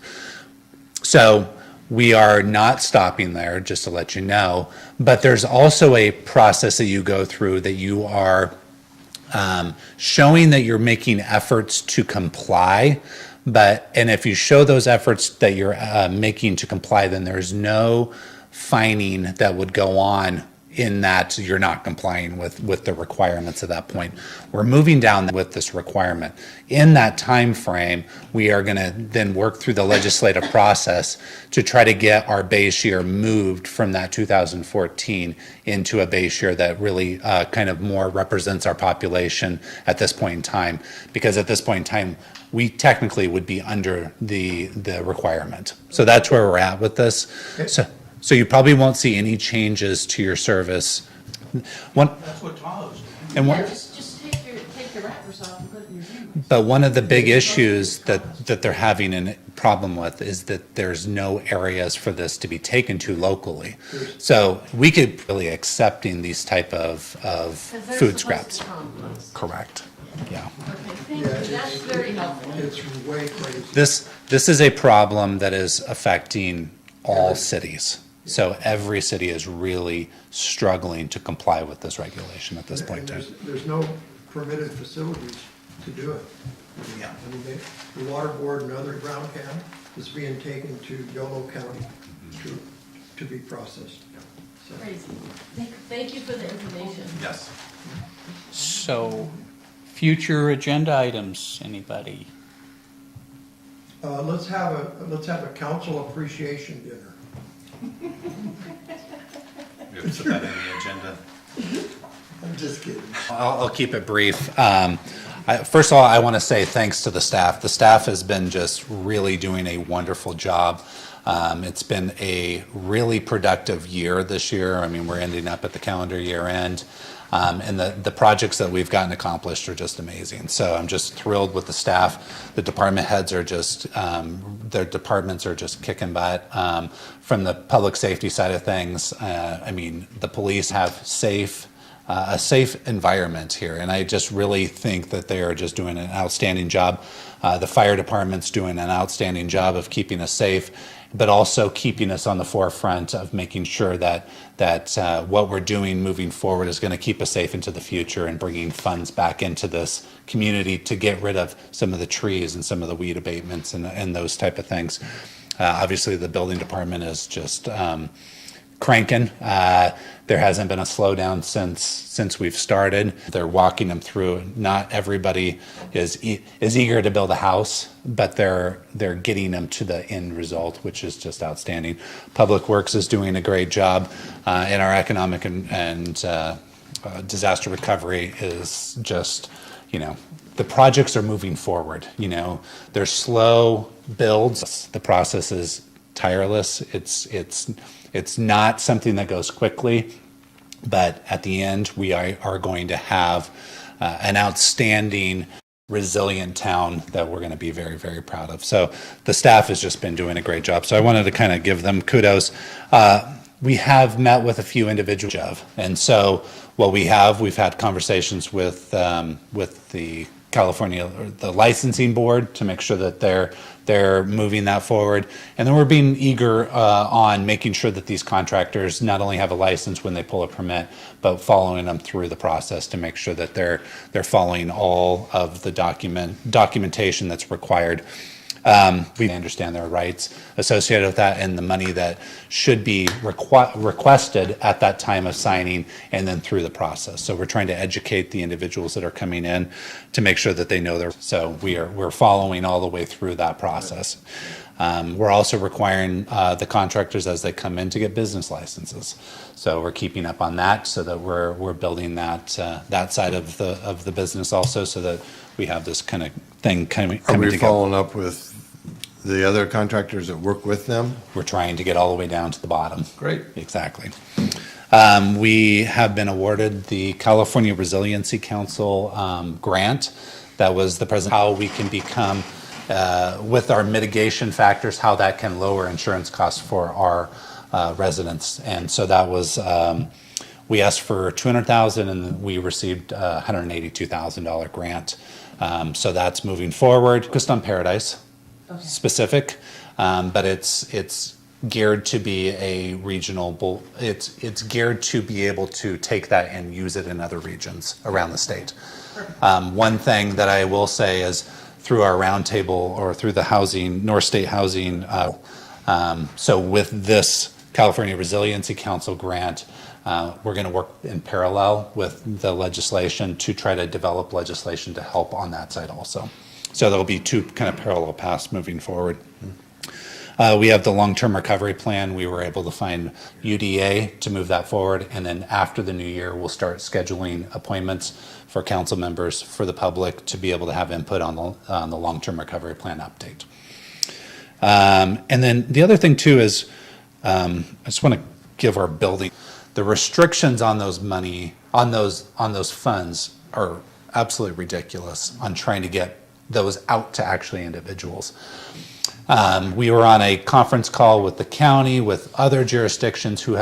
So We are not stopping there, just to let you know, but there's also a process that you go through that you are showing that you're making efforts to comply, and if you show those efforts that you're making to comply, then there's no fining that would go on in that you're not complying with the requirements at that point. We're moving down with this requirement. In that time frame, we are going to then work through the legislative process to try to get our base year moved from that 2014 into a base year that really kind of more represents our population at this point in time. Because at this point in time, we technically would be under the requirement. So that's where we're at with this. So you probably won't see any changes to your service. That's what Tahoe's doing. And Just take your wrappers off and put it in your room. but one of the big issues that they're having a problem with is that there's no areas for this to be taken to locally. So we could really accepting these type of food scraps. Correct. Yeah. That's very helpful. It's way crazy. This is a problem that is affecting all cities. So every city is really struggling to comply with this regulation at this point in time. There's no permitted facilities to do it. Yeah. I mean, the water board and other ground can is being taken to Yolo County to be processed. So, Crazy. Thank you for the information. Yes. So, future agenda items, anybody? let's have a council appreciation dinner. We have to put that in the agenda. I'm just kidding. I'll keep it brief. First of all, I want to say thanks to the staff. The staff has been just really doing a wonderful job. It's been a really productive year this year. I mean, we're ending up at the calendar year end. And the projects that we've gotten accomplished are just amazing. So I'm just thrilled with the staff. The department heads are just, their departments are just kicking butt. From the public safety side of things, I mean, the police have a safe environment here. And I just really think that they are just doing an outstanding job. The fire department's doing an outstanding job of keeping us safe, but also keeping us on the forefront of making sure that what we're doing moving forward is going to keep us safe into the future and bringing funds back into this community to get rid of some of the trees and some of the weed abatements and those type of things. Obviously, the building department is just cranking. There hasn't been a slowdown since we've started. They're walking them through. Not everybody is eager to build a house, but they're getting them to the end result, which is just outstanding. Public Works is doing a great job, and our economic and disaster recovery is just, the projects are moving forward. They're slow builds. The process is tireless. It's not something that goes quickly, but at the end, we are going to have an outstanding, resilient town that we're going to be very, very proud of. So the staff has just been doing a great job. So I wanted to kind of give them kudos. We have met with a few individuals, and so what we've had conversations with the California, the licensing board, to make sure that they're moving that forward. And then we're being eager on making sure that these contractors not only have a license when they pull a permit, but following them through the process to make sure that they're following all of the documentation that's required. We understand their rights associated with that and the money that should be requested at that time of signing and then through the process. So we're trying to educate the individuals that are coming in to make sure that they know so we're following all the way through that process. We're also requiring the contractors as they come in to get business licenses. So we're keeping up on that so that we're building that side of the business also, so that we have this kind of thing coming Are we together. following up with the other contractors that work with them? We're trying to get all the way down to the bottom. Great. Exactly. We have been awarded the California Resiliency Council grant. That was the present, how we can become, with our mitigation factors, how that can lower insurance costs for our residents. And so that was, we asked for $200,000 and we received a $182,000 grant. So that's moving forward, focused on Paradise. Okay. Specific, but it's geared to be a regional, it's geared to be able to take that and use it in other regions around the state. One thing that I will say is through our roundtable or through the housing, North State Housing, so with this California Resiliency Council grant, we're going to work in parallel with the legislation to try to develop legislation to help on that side also. So there'll be two kind of parallel paths moving forward. We have the long-term recovery plan. We were able to find UDA to move that forward. And then after the new year, we'll start scheduling appointments for council members, for the public to be able to have input on the long-term recovery plan update. And then the other thing too is, I just want to give our building, the restrictions on those those funds are absolutely ridiculous on trying to get those out to actually individuals. We were on a conference call with the county, with other jurisdictions who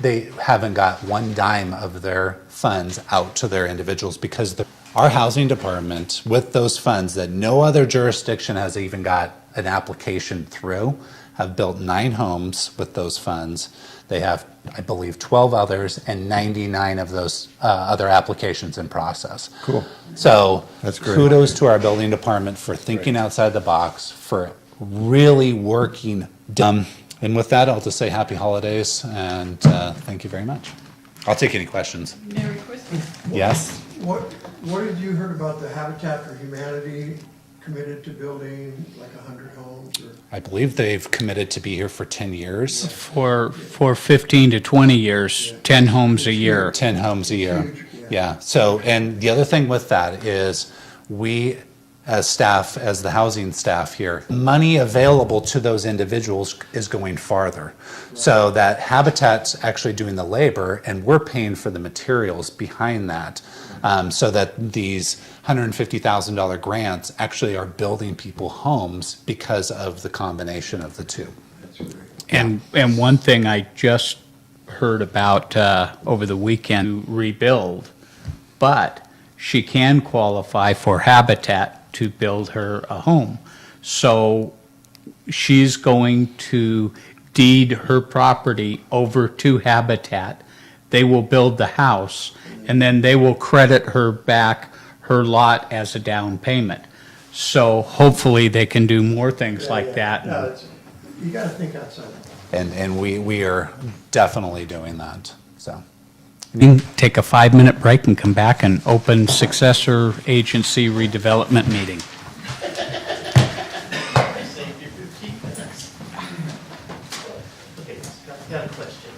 they haven't got one dime of their funds out to their individuals because our housing department, with those funds that no other jurisdiction has even got an application through, have built 9 homes with those funds. They have, I believe, 12 others and 99 of those other applications in process. Cool. So That's great. kudos to our building department for thinking outside the box, for really working. And with that, I'll just say happy holidays and thank you very much. I'll take any questions. Merry Christmas. Yes? What have you heard about the Habitat for Humanity committed to building like 100 homes or? I believe they've committed to be here for 10 years. For 15 to 20 years, 10 homes a year. 10 homes a year. Huge, Yeah. So, and the other thing with that is we, as staff, as the housing staff here, money available to those individuals is going farther. So that Habitat's actually doing the labor and we're paying for the materials behind that. So that these $150,000 grants actually are building people homes because of the combination of the two. And one thing I just heard about over the weekend, to rebuild, but she can qualify for Habitat to build her a home. So she's going to deed her property over to Habitat. They will build the house, and then they will credit her back her lot as a down payment. So hopefully they can do more things like that. No, you got to think outside. And we are definitely doing that, so. We can take a 5-minute break and come back and open Successor Agency redevelopment meeting. Got a question.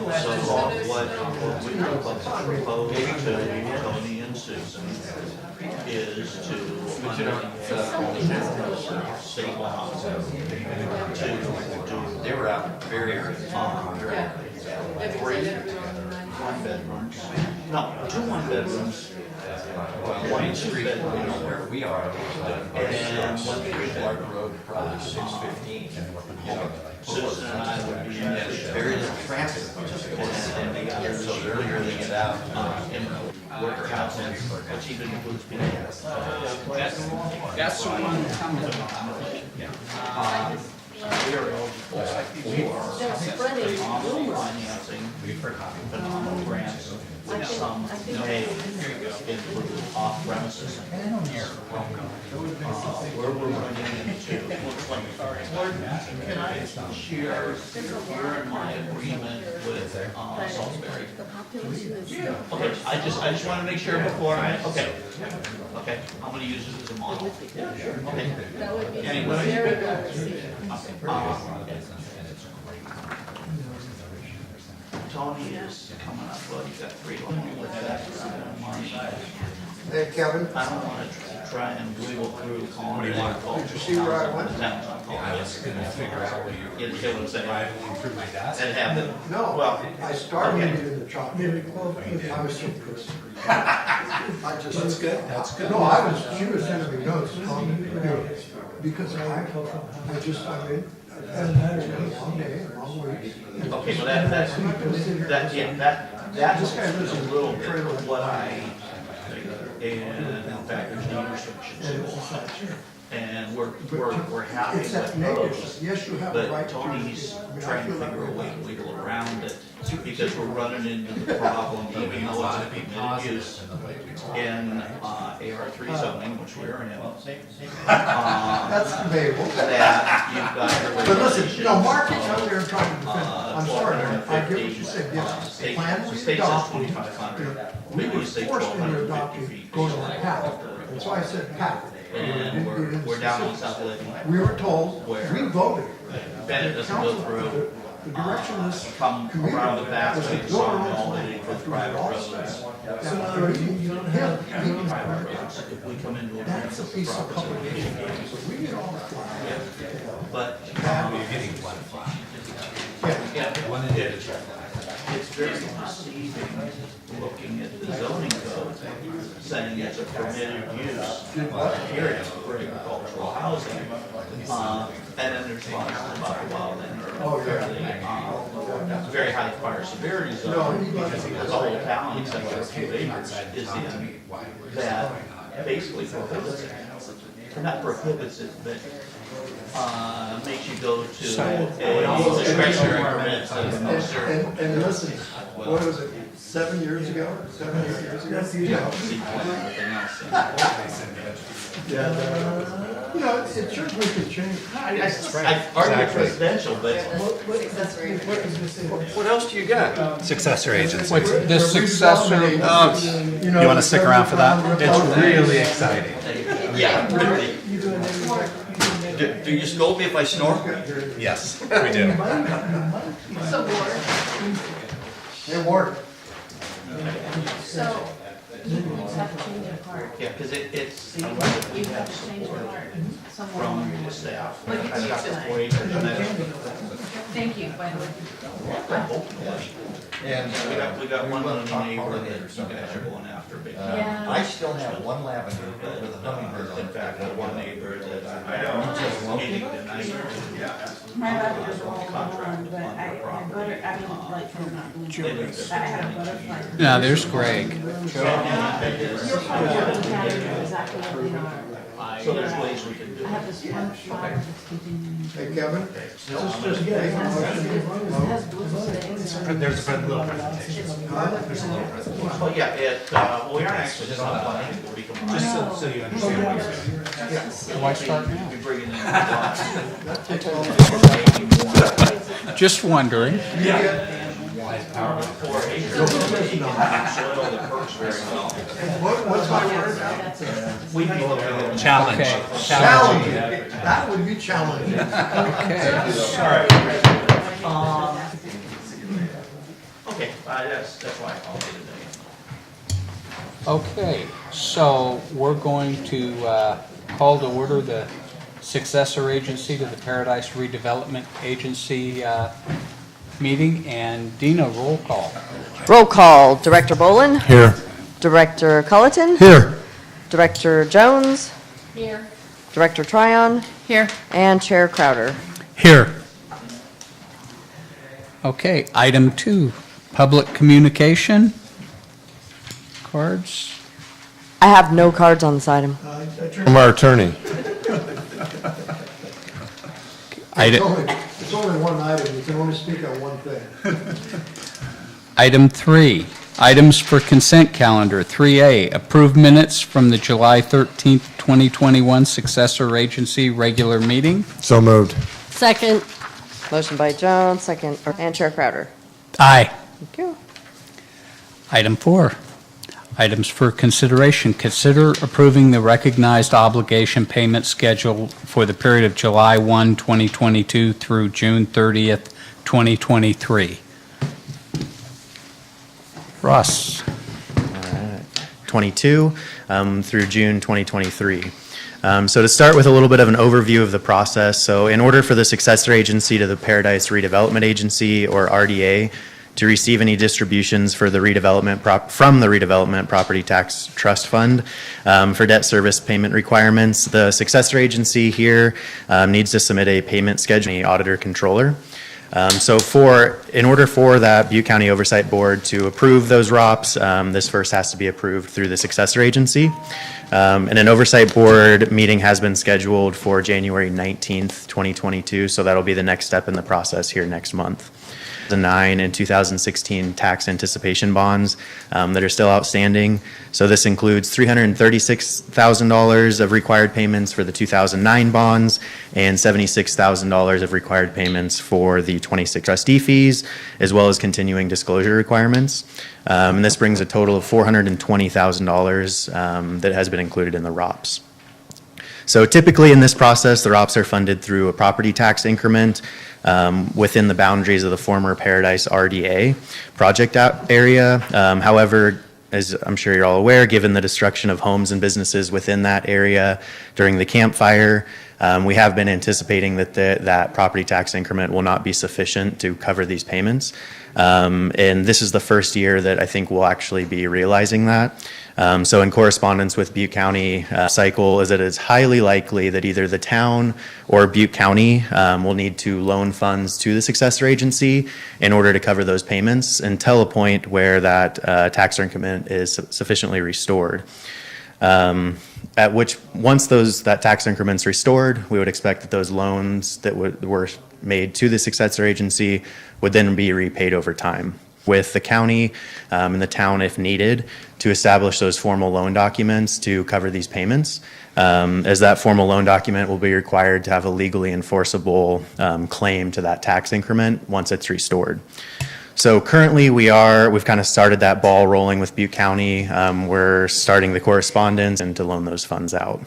So what we propose to Tony and Susan is to state law to they were out very three 1-bedrooms. No, 2 1-bedrooms. One 2-bedroom where we are, and 1 3-bedroom road, probably 615. Susan and I would be in very little traffic, and the others, so the earlier they get out, in worker housing, which even includes people. That's the one coming We are eligible for financing, phenomenal grants, some may include off premises. Where we're running into, can I share your and my agreement with Salisbury? Okay, I just want to make sure before okay, I'm going to use this as a model. Okay. Anyway. Tony is coming up, well, you got 3 with that money. Hey, Kevin, I don't want to try and wiggle through calling it. did you see where I went? I was gonna figure out what you You understand what I'm saying? rivaling through my desk. And have them, No, well, I started okay. it in the chocolate. I was so pissed. I just. That's good, that's good. No, she was sending me notes on it, because I mean, long day, long week. Okay, well, that's a little bit of what I, and in fact, there's no restrictions. And we're happy It's that with native, those. yes, you have a right But to. Tony's I mean, I trying to feel like figure a we're- way to wiggle around it, because we're running into the problem, even though it's a permitted use in AR3 zoning, which we're in. That's debatable. That you've got your But listen, regulations. no, Mark is out there trying to defend, I'm sorry, I get what 1250, you said, yes. state Plan we says adopted, 2,500. we Maybe were you say forced into 1,250 adopting, feet. going on a path. And so I said path. And we're down on South Lake. We were told, we voted. Bennett doesn't go through. The direction this Come committee around the back was to way, build so our I'm all own in for land. private roads. Private roads, if we come into a That's a piece piece of of property. publication, so we get all the flack. But, You're getting one flag. yeah, One individual. it's very deceiving looking at the zoning code, saying it's a permitted use, period, for agricultural housing. And then there's lots about wildland or fairly, very high fire severity zone, because the whole town except for a few acres is in, that basically prohibits it. Not prohibits it, but makes you go to a discretionary permit. And listen, what was it, 7 years ago, 7 or 8 years ago? Yeah. You know, it sure we could change. I argue presidential, but What else do you got? Successor agency. What's the successor? You want to stick around for that? It's really exciting. yeah. Do you scold me if I snore? Yes, we do. Hey, Ward. Yeah, because it seems like we have support from the staff. I've got the 4 acres and Thank you, by the way. and we got one little neighbor that you guys are going after big. I still have one lavender with a hummingbird on In it. fact, the one neighbor that I'm meeting tonight. My lavenders are all gone, but I butter, I mean, like, you're not doing it. I had a butterfly. Now, there's Greg. You're probably working at exactly what they are. So there's ways we can do I it. have this one flower that's continuing. Hey, Kevin, this is just It a has blue things. There's a little presentation. There's a little presentation. Well, yeah, we aren't actually just on one end, we'll be combined. Just so you understand what you're saying. Why start now? You're bringing in. Just wondering. 4 acres, you can soil the perks very well. what's my word? We can look at it. Challenge. Okay. Challenging. That would be challenging. Okay, that's why I called it today. Okay, so we're going to call to order the successor agency to the Paradise Redevelopment Agency meeting, and Dina, roll call. Roll call, Director Bolin, Here. Director Culleton, Here. Director Jones, Here. Director Tryon, Here. and Chair Crowder. Here. Okay, item 2, public communication. Cards? I have no cards on this item. From our attorney. It's only one item, you can only speak on one thing. Item 3, items for consent calendar. 3A, approved minutes from the July 13th, 2021 successor agency regular meeting. So moved. Second. Motion by Jones, second, and Chair Crowder. Aye. Thank you. Item 4, items for consideration. Consider approving the recognized obligation payment schedule for the period of July 1, 2022 through June 30th, 2023. Russ. 22 through June 2023. So to start with a little bit of an overview of the process, so in order for the successor agency to the Paradise Redevelopment Agency, or RDA, to receive any distributions for the from the redevelopment property tax trust fund for debt service payment requirements, the successor agency here needs to submit a payment schedule to the auditor controller. In order for that Butte County Oversight Board to approve those ROPS, this first has to be approved through the successor agency. And an oversight board meeting has been scheduled for January 19th, 2022, so that'll be the next step in the process here next month. 2009 and 2016 tax anticipation bonds that are still outstanding. So this includes $336,000 of required payments for the 2009 bonds and $76,000 of required payments for the 26 trustee fees, as well as continuing disclosure requirements. And this brings a total of $420,000 that has been included in the ROPS. So typically in this process, the ROPS are funded through a property tax increment within the boundaries of the former Paradise RDA project area. However, as I'm sure you're all aware, given the destruction of homes and businesses within that area during the campfire, we have been anticipating that that property tax increment will not be sufficient to cover these payments. And this is the first year that I think we'll actually be realizing that. So in correspondence with Butte County cycle is that it's highly likely that either the town or Butte County will need to loan funds to the successor agency in order to cover those payments until a point where that tax increment is sufficiently restored. At which, once that tax increment's restored, we would expect that those loans that were made to the successor agency would then be repaid over time, with the county and the town, if needed, to establish those formal loan documents to cover these payments, as that formal loan document will be required to have a legally enforceable claim to that tax increment once it's restored. So currently we've kind of started that ball rolling with Butte County. We're starting the correspondence and to loan those funds out.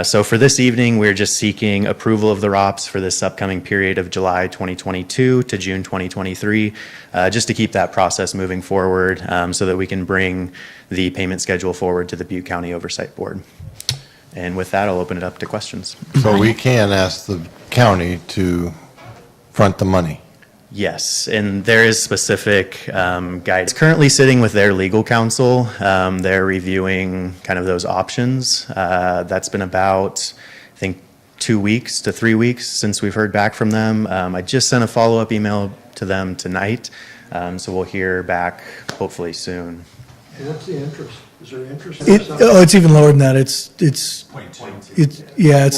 So for this evening, we're just seeking approval of the ROPS for this upcoming period of July 2022 to June 2023, just to keep that process moving forward so that we can bring the payment schedule forward to the Butte County Oversight Board. And with that, I'll open it up to questions. So we can ask the county to front the money? Yes, and there is specific guidance. Currently sitting with their legal counsel. They're reviewing kind of those options. That's been about, I think, 2 weeks to 3 weeks since we've heard back from them. I just sent a follow-up email to them tonight, so we'll hear back hopefully soon. What's the interest? Is there interest? It's even lower than that. It's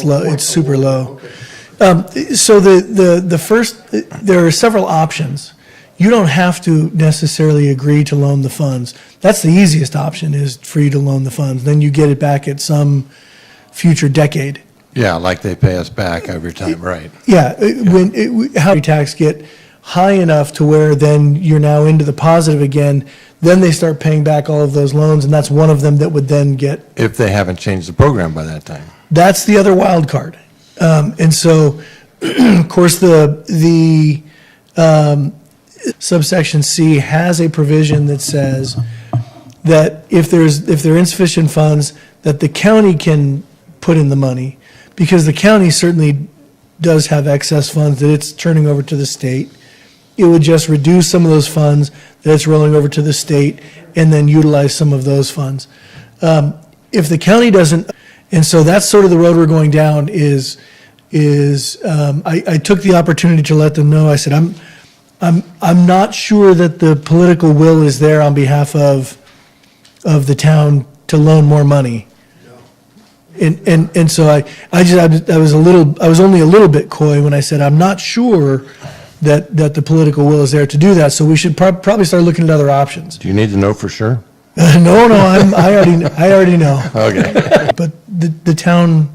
low. It's super low. Okay. So the first, there are several options. You don't have to necessarily agree to loan the funds. That's the easiest option, is for you to loan the funds. Then you get it back at some future decade. Yeah, like they pay us back every time, right? Yeah, how do tax get high enough to where then you're now into the positive again, then they start paying back all of those loans, and that's one of them that would then get. If they haven't changed the program by that time. That's the other wild card. And so, of course, the subsection C has a provision that says that if there are insufficient funds, that the county can put in the money, because the county certainly does have excess funds that it's turning over to the state. It would just reduce some of those funds that it's rolling over to the state and then utilize some of those funds. If the county doesn't, and so that's sort of the road we're going down is I took the opportunity to let them know. I said, I'm not sure that the political will is there on behalf of the town to loan more money. And so I was only a little bit coy when I said, I'm not sure that the political will is there to do that. So we should probably start looking at other options. Do you need to know for sure? No, I already know. Okay. But the town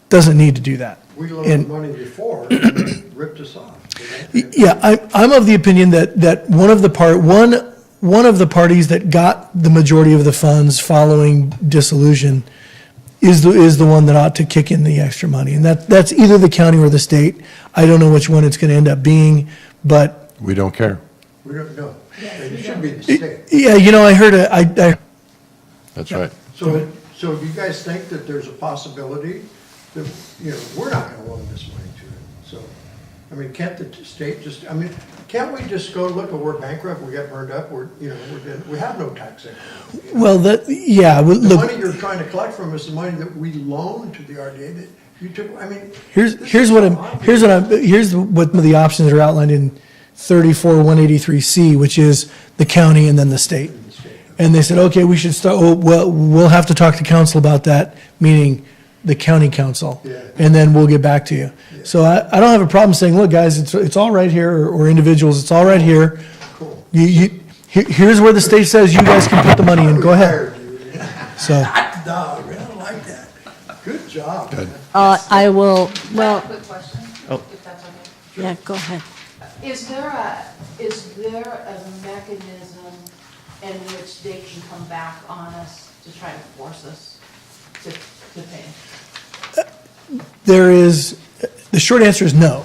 doesn't need to do that. We loaned money before, and ripped us off. Yeah, I'm of the opinion that one of the parties that got the majority of the funds following dissolution is the one that ought to kick in the extra money, and that's either the county or the state. I don't know which one it's going to end up being, but We don't care. We don't know. It should be the state. yeah, I heard That's right. So do you guys think that there's a possibility that, you know, we're not gonna loan this money to it? So, I mean, can't the state just, I mean, can't we just go, look, we're bankrupt, we got burned up, we're, you know, we have no tax income. Well, yeah, well, The look, money you're trying to collect from us is the money that we loaned to the RDA that you took, I mean. here's this what is I'm, so obvious. here's what the options that are outlined in 34-183C, which is the county and then the state. And they said, okay, we should start, oh, well, we'll have to talk to council about that, meaning the county council. Yeah. And then we'll get back to you. So I don't have a problem saying, look, guys, it's all right here, or individuals, it's all right here. Cool. Here's where the state says you guys can put the money in, go ahead. So, No, I really like that. Good job. Good. I will, well, Quick question, if that's okay. yeah, go ahead. Is there a mechanism in which they can come back on us to try to force us to pay? there is, the short answer is no.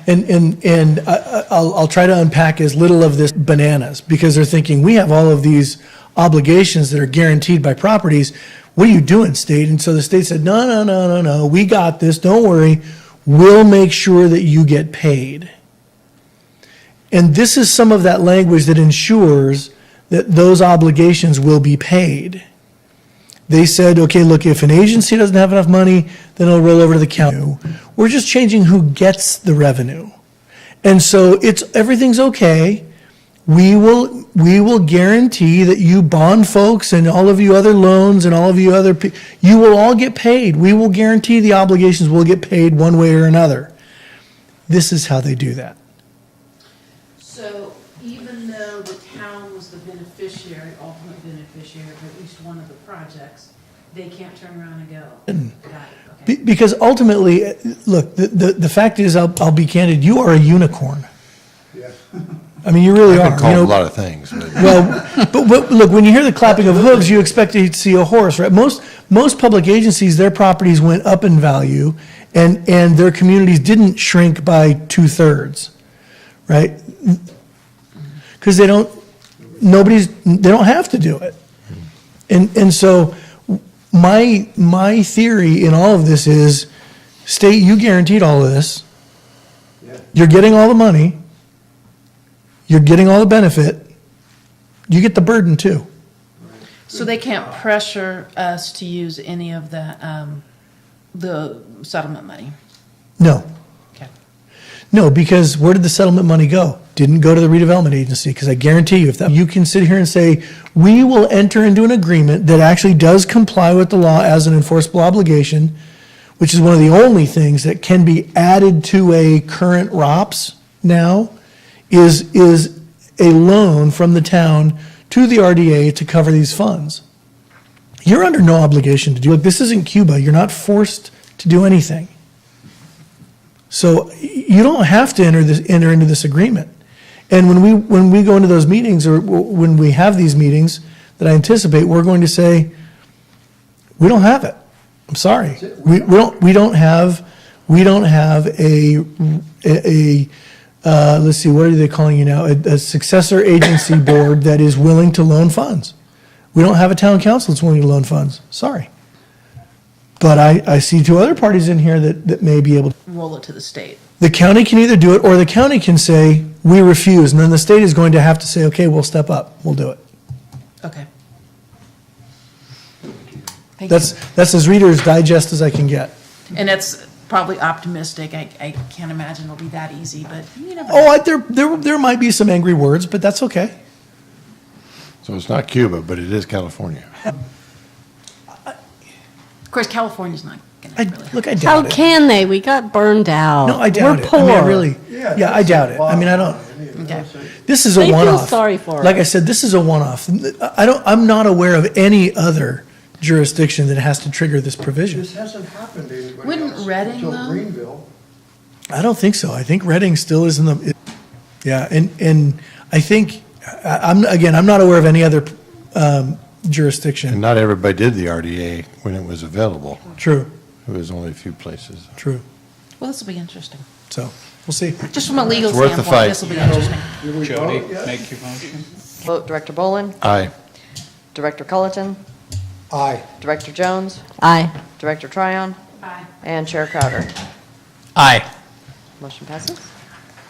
And I'll try to unpack as little of this bananas, because they're thinking, we have all of these obligations that are guaranteed by properties. What are you doing, state? And so the state said, no, we got this, don't worry. We'll make sure that you get paid. And this is some of that language that ensures that those obligations will be paid. They said, okay, look, if an agency doesn't have enough money, then it'll roll over to the county. We're just changing who gets the revenue. And so everything's okay. We will guarantee that you bond folks and all of you other loans and all of you other, you will all get paid. We will guarantee the obligations will get paid one way or another. This is how they do that. So even though the town was the beneficiary, ultimate beneficiary of at least one of the projects, they can't turn around and go, got it, okay. Because ultimately, look, the fact is, I'll be candid, you are a unicorn. Yes. I mean, you really I've are. been called you a know. lot of things, but Well, but look, when you hear the clapping of hooves, you expect to see a horse, right? Most public agencies, their properties went up in value, and their communities didn't shrink by 2/3, right? Because they don't have to do it. And so my theory in all of this is, state, you guaranteed all of this. Yeah. You're getting all the money. You're getting all the benefit. You get the burden too. So they can't pressure us to use any of the settlement money? No. Okay. No, because where did the settlement money go? Didn't go to the redevelopment agency, because I guarantee you, you can sit here and say, we will enter into an agreement that actually does comply with the law as an enforceable obligation, which is one of the only things that can be added to a current ROPS now, is a loan from the town to the RDA to cover these funds. You're under no obligation to do it. This isn't Cuba. You're not forced to do anything. So you don't have to enter into this agreement. And when we go into those meetings, or when we have these meetings that I anticipate, we're going to say, we don't have it. I'm sorry. We don't have a let's see, what are they calling you now? A successor agency board that is willing to loan funds. We don't have a town council that's willing to loan funds. Sorry. But I see two other parties in here that may be able to. Roll it to the state. The county can either do it, or the county can say, we refuse. And then the state is going to have to say, okay, we'll step up. We'll do it. Okay. Thank you. That's as Reader's Digest as I can get. And it's probably optimistic. I can't imagine it'll be that easy, but you never know. Oh, there might be some angry words, but that's okay. so it's not Cuba, but it is California. Of course, California's not going to really. Look, I How doubt it. can they? We got burned out. No, I doubt We're it. poor. I mean, I really, yeah, I doubt it. I mean, I don't. Okay. This is a They feel one-off. sorry for Like I us. said, this is a one-off. I'm not aware of any other jurisdiction that has to trigger this provision. This hasn't happened to anybody Wouldn't else Reading, until though? Greenville. I don't think so. I think Reading still is in the, yeah, and I think, I'm not aware of any other And jurisdiction. not everybody did the RDA when it was available. True, It was only a few places. true. Well, this will be interesting. So, we'll see. Just from a legal It's worth the standpoint, fight. this will be interesting. Did we Jody, vote yet? make your motion. Vote Director Bolin, Aye. Director Culleton, Aye. Director Jones? Aye. Director Tryon? Aye. And Chair Crowder? Aye. Motion passes.